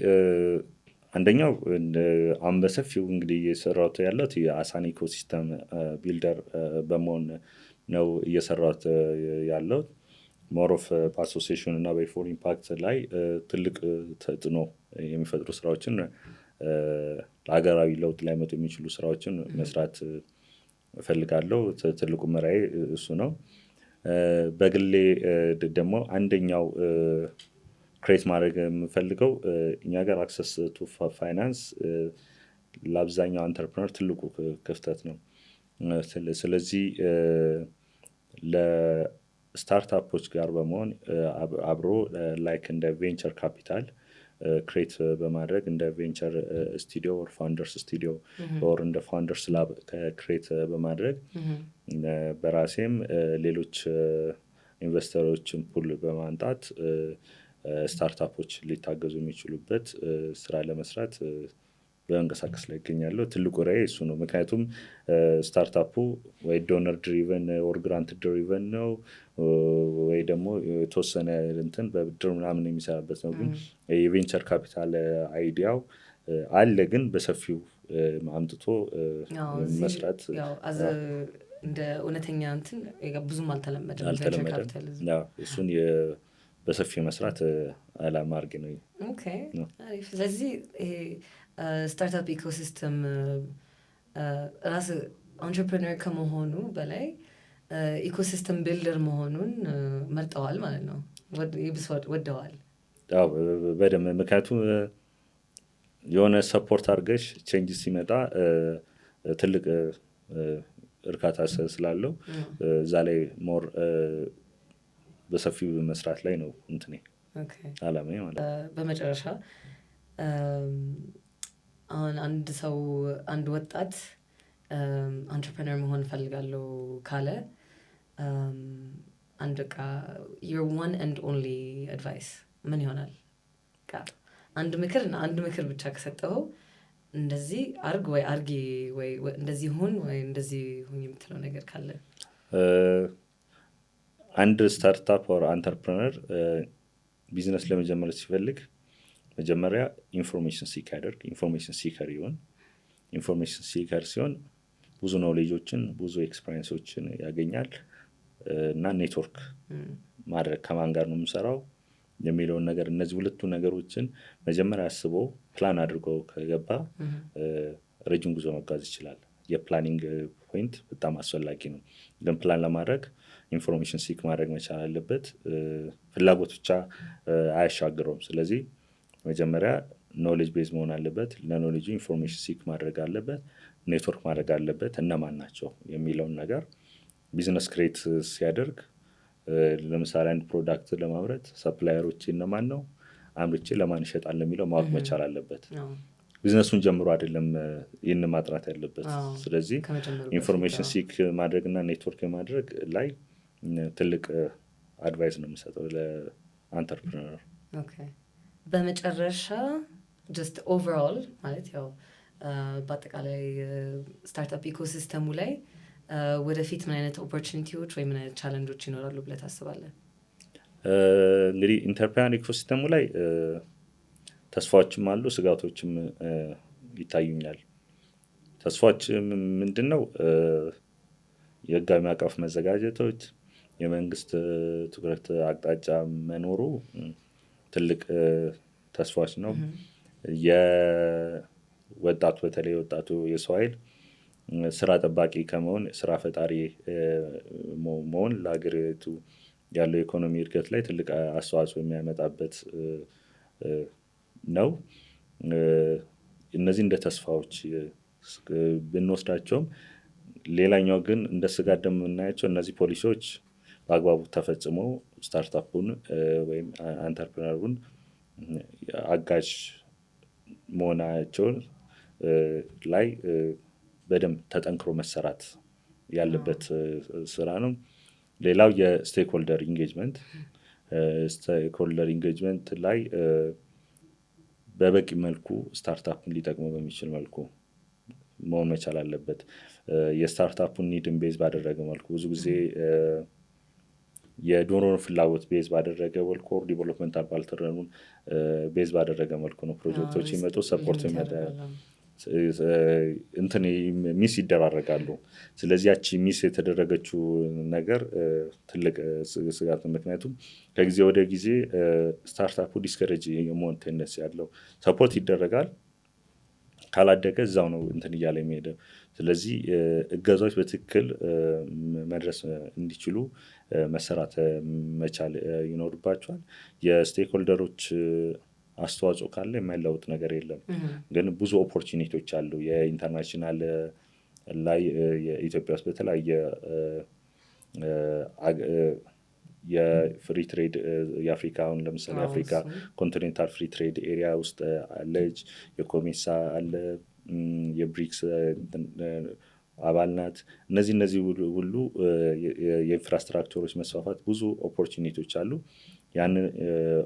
አንደኛው አሁን በሰፊው እንግዲህ እየሰራሁት ያለሁት የአሳን ኢኮሲስተም ቢልደር በመሆን ነው እየሰራሁት ያለሁት። ሞር ኦፍ በአሶሲዬሽን እና በኢፎር ኢምፓክት ላይ ትልቅ ተጽዕኖ የሚፈጥሩ ስራዎችን ለሀገራዊ ለውጥ ሊያመጡ የሚችሉ ስራዎችን መስራት እፈልጋለሁ። ትልቁ መራዬ እሱ ነው። በግሌ ደግሞ አንደኛው ክሬት ማድረግ የምፈልገው እኛ ጋር አክሰስ ቱ ፋይናንስ ለአብዛኛው አንተርፕረነር ትልቁ ክፍተት ነው። ስለዚህ ለስታርታፖች ጋር በመሆን አብሮ ላይክ እንደ ቬንቸር ካፒታል ክሬት በማድረግ እንደ ቬንቸር ስቱዲዮ ኦር ፋውንደርስ ስቱዲዮ ኦር እንደ ፋውንደርስ ላብ ክሬት በማድረግ በራሴም ሌሎች ኢንቨስተሮችን ፑል በማንጣት ስታርታፖች ሊታገዙ የሚችሉበት ስራ ለመስራት በመንቀሳቀስ ላይ ይገኛለሁ። ትልቁ ራዕይ እሱ ነው። ምክንያቱም ስታርታፑ ወይ ዶነር ድሪቨን ኦር ግራንት ድሪቨን ነው ወይ ደግሞ የተወሰነ እንትን በብድር ምናምን የሚሰራበት ነው። ግን የቬንቸር ካፒታል አይዲያው አለ፣ ግን በሰፊው አምጥቶ መስራት እንደ እውነተኛ እንትን ብዙም አልተለመደም። እሱን በሰፊው መስራት አላማ አድርጌ ነው። ኦኬ አሪፍ። ስለዚህ ይሄ ስታርታፕ ኢኮሲስተም ራስ አንትረፕረነር ከመሆኑ በላይ ኢኮሲስተም ቢልደር መሆኑን መርጠዋል ማለት ነው። ወደዋል? በደንብ። ምክንያቱም የሆነ ሰፖርት አድርገሽ ቼንጅ ሲመጣ ትልቅ እርካታ ስላለው እዛ ላይ ሞር በሰፊው መስራት ላይ ነው እንትኔ አላማዬ ማለት ነው። በመጨረሻ አሁን አንድ ወጣት አንትርፕረነር መሆን እፈልጋለሁ ካለ አንድ በቃ your one and only advice ምን ይሆናል? አንድ ምክር ብቻ ከሰጠው እንደዚህ አርግ ወይ አርጊ ወይ እንደዚህ ሁን ወይ እንደዚህ ሁን የምትለው ነገር ካለ? አንድ ስታርታፕ ኦር አንተርፕረነር ቢዝነስ ለመጀመር ሲፈልግ መጀመሪያ ኢንፎርሜሽን ሲክ ያደርግ። ኢንፎርሜሽን ሲከር ይሆን። ኢንፎርሜሽን ሲከር ሲሆን ብዙ ኖሌጆችን ብዙ ኤክስፐሪንሶችን ያገኛል እና ኔትወርክ ማድረግ ከማን ጋር ነው የምሰራው የሚለውን ነገር እነዚህ ሁለቱ ነገሮችን መጀመሪያ አስቦ ፕላን አድርጎ ከገባ ረጅም ጉዞ መጓዝ ይችላል። የፕላኒንግ ፖይንት በጣም አስፈላጊ ነው። ግን ፕላን ለማድረግ ኢንፎርሜሽን ሲክ ማድረግ መቻል አለበት። ፍላጎት ብቻ አያሻግረውም። ስለዚህ መጀመሪያ ኖሌጅ ቤዝ መሆን አለበት። ለኖሌጁ ኢንፎርሜሽን ሲክ ማድረግ አለበት። ኔትወርክ ማድረግ አለበት። እነማን ናቸው የሚለውን ነገር ቢዝነስ ክሬት ሲያደርግ ለምሳሌ አንድ ፕሮዳክት ለማምረት ሰፕላየሮች እነማን ነው፣ አምርቼ ለማን ይሸጣል የሚለው ማወቅ መቻል አለበት። ቢዝነሱን ጀምሮ አይደለም ይህን ማጥራት ያለበት። ስለዚህ ኢንፎርሜሽን ሲክ ማድረግ እና ኔትወርክ ማድረግ ላይ ትልቅ አድቫይስ ነው የምሰጠው ለአንተርፕረነር። በመጨረሻ ጀስት ኦቨርኦል ማለት ያው በአጠቃላይ ስታርታፕ ኢኮሲስተሙ ላይ ወደፊት ምን አይነት ኦፖርቹኒቲዎች ወይ ምን አይነት ቻለንጆች ይኖራሉ ብለህ ታስባለህ? እንግዲህ ኢንተርፕረነር ኢኮሲስተሙ ላይ ተስፋዎችም አሉ፣ ስጋቶችም ይታዩኛል። ተስፋዎች ምንድን ነው? የህጋዊ ማዕቀፍ መዘጋጀቶች፣ የመንግስት ትኩረት አቅጣጫ መኖሩ ትልቅ ተስፋዎች ነው። የወጣቱ በተለይ ወጣቱ የሰው ኃይል ስራ ጠባቂ ከመሆን ስራ ፈጣሪ መሆን ለሀገሪቱ ያለው የኢኮኖሚ እድገት ላይ ትልቅ አስተዋጽኦ የሚያመጣበት ነው። እነዚህ እንደ ተስፋዎች ብንወስዳቸውም ሌላኛው ግን እንደ ስጋት ደግሞ የምናያቸው እነዚህ ፖሊሲዎች በአግባቡ ተፈጽመው ስታርታፑን ወይም አንተርፕረነሩን አጋዥ መሆናቸውን ላይ በደንብ ተጠንክሮ መሰራት ያለበት ስራ ነው። ሌላው የስቴክሆልደር ኢንጌጅመንት ላይ በበቂ መልኩ ስታርታፑን ሊጠቅመው በሚችል መልኩ መሆን መቻል አለበት። የስታርታፑን ኒድን ቤዝ ባደረገ መልኩ ብዙ ጊዜ የዶኖር ፍላጎት ቤዝ ባደረገ መልኩ ዲቨሎፕመንታል ፓርትነሩን ቤዝ ባደረገ መልኩ ነው ፕሮጀክቶች ይመጡ ሰፖርት እንትን ሚስ ይደራረጋሉ። ስለዚህ ያቺ ሚስ የተደረገችው ነገር ትልቅ ስጋት ነው። ምክንያቱም ከጊዜ ወደ ጊዜ ስታርታፑ ዲስከሬጅ የመሆን ቴንደንሲ ያለው ሰፖርት ይደረጋል፣ ካላደገ እዛው ነው እንትን እያለ የሚሄደው። ስለዚህ እገዛዎች በትክክል መድረስ እንዲችሉ መሰራት መቻል ይኖርባቸዋል። የስቴክሆልደሮች አስተዋጽኦ ካለ የማይለውጥ ነገር የለም። ግን ብዙ ኦፖርቹኒቲዎች አሉ። የኢንተርናሽናል ላይ የኢትዮጵያ ውስጥ በተለያየ የፍሪ ትሬድ የአፍሪካ አሁን ለምሳሌ የአፍሪካ ኮንቲኔንታል ፍሪ ትሬድ ኤሪያ ውስጥ አለች። የኮሜሳ አለ፣ የብሪክስ አባል ናት። እነዚህ ሁሉ የኢንፍራስትራክቸሮች መስፋፋት ብዙ ኦፖርቹኒቲዎች አሉ። ያንን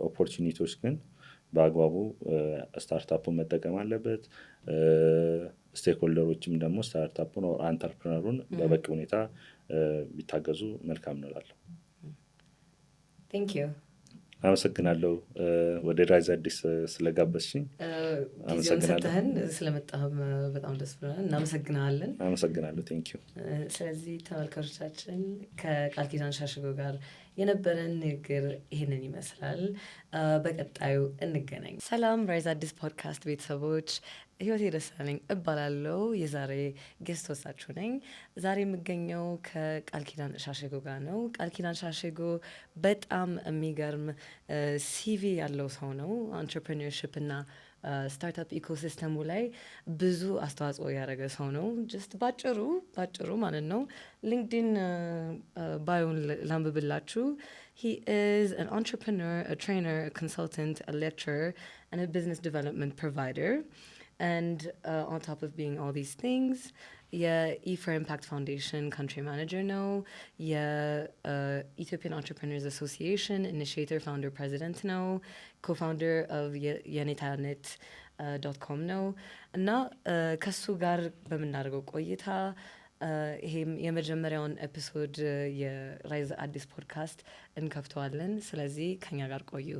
ኦፖርቹኒቲዎች ግን በአግባቡ ስታርታፑን መጠቀም አለበት። ስቴክሆልደሮችም ደግሞ ስታርታፑን አንተርፕረነሩን በበቂ ሁኔታ ቢታገዙ መልካም እንላለን። አመሰግናለሁ ወደ ራይዝ አዲስ ስለጋበዝሽኝ። ጊዜውን ሰጥተህን ስለመጣህም በጣም ደስ ብሎናል። እናመሰግናለን። አመሰግናለሁ። ቴንኪው። ስለዚህ ተመልካቾቻችን ከቃል ኪዳን ሻሽጎ ጋር የነበረን ንግግር ይህንን ይመስላል። በቀጣዩ እንገናኝ። ሰላም ራይዝ አዲስ ፖድካስት ቤተሰቦች፣ ህይወቴ ደሳለኝ እባላለሁ። የዛሬ ጌስት ሆስታችሁ ነኝ። ዛሬ የምገኘው ከቃል ኪዳን ሻሽጎ ጋር ነው። ቃል ኪዳን ሻሽጎ በጣም የሚገርም ሲቪ ያለው ሰው ነው። አንትርፕሪነርሺፕ እና ስታርታፕ ኢኮሲስተሙ ላይ ብዙ አስተዋጽኦ ያደረገ ሰው ነው። ጀስት ባጭሩ ማለት ነው። ሊንክድን ባዮን ላንብብላችሁ። He is an entrepreneur, a trainer, a consultant, a lecturer, and a business development provider. And on top of being all these things, E for Impact Foundation country manager ነው። የኢትዮጵያን Entrepreneurs Association initiator founder president ነው። co-founder of የኔታነት.com ነው። እና ከሱ ጋር በምናደርገው ቆይታ ይሄም የመጀመሪያውን ኤፒሶድ የራይዝ አዲስ ፖድካስት እንከፍተዋለን። ስለዚህ ከኛ ጋር ቆዩ።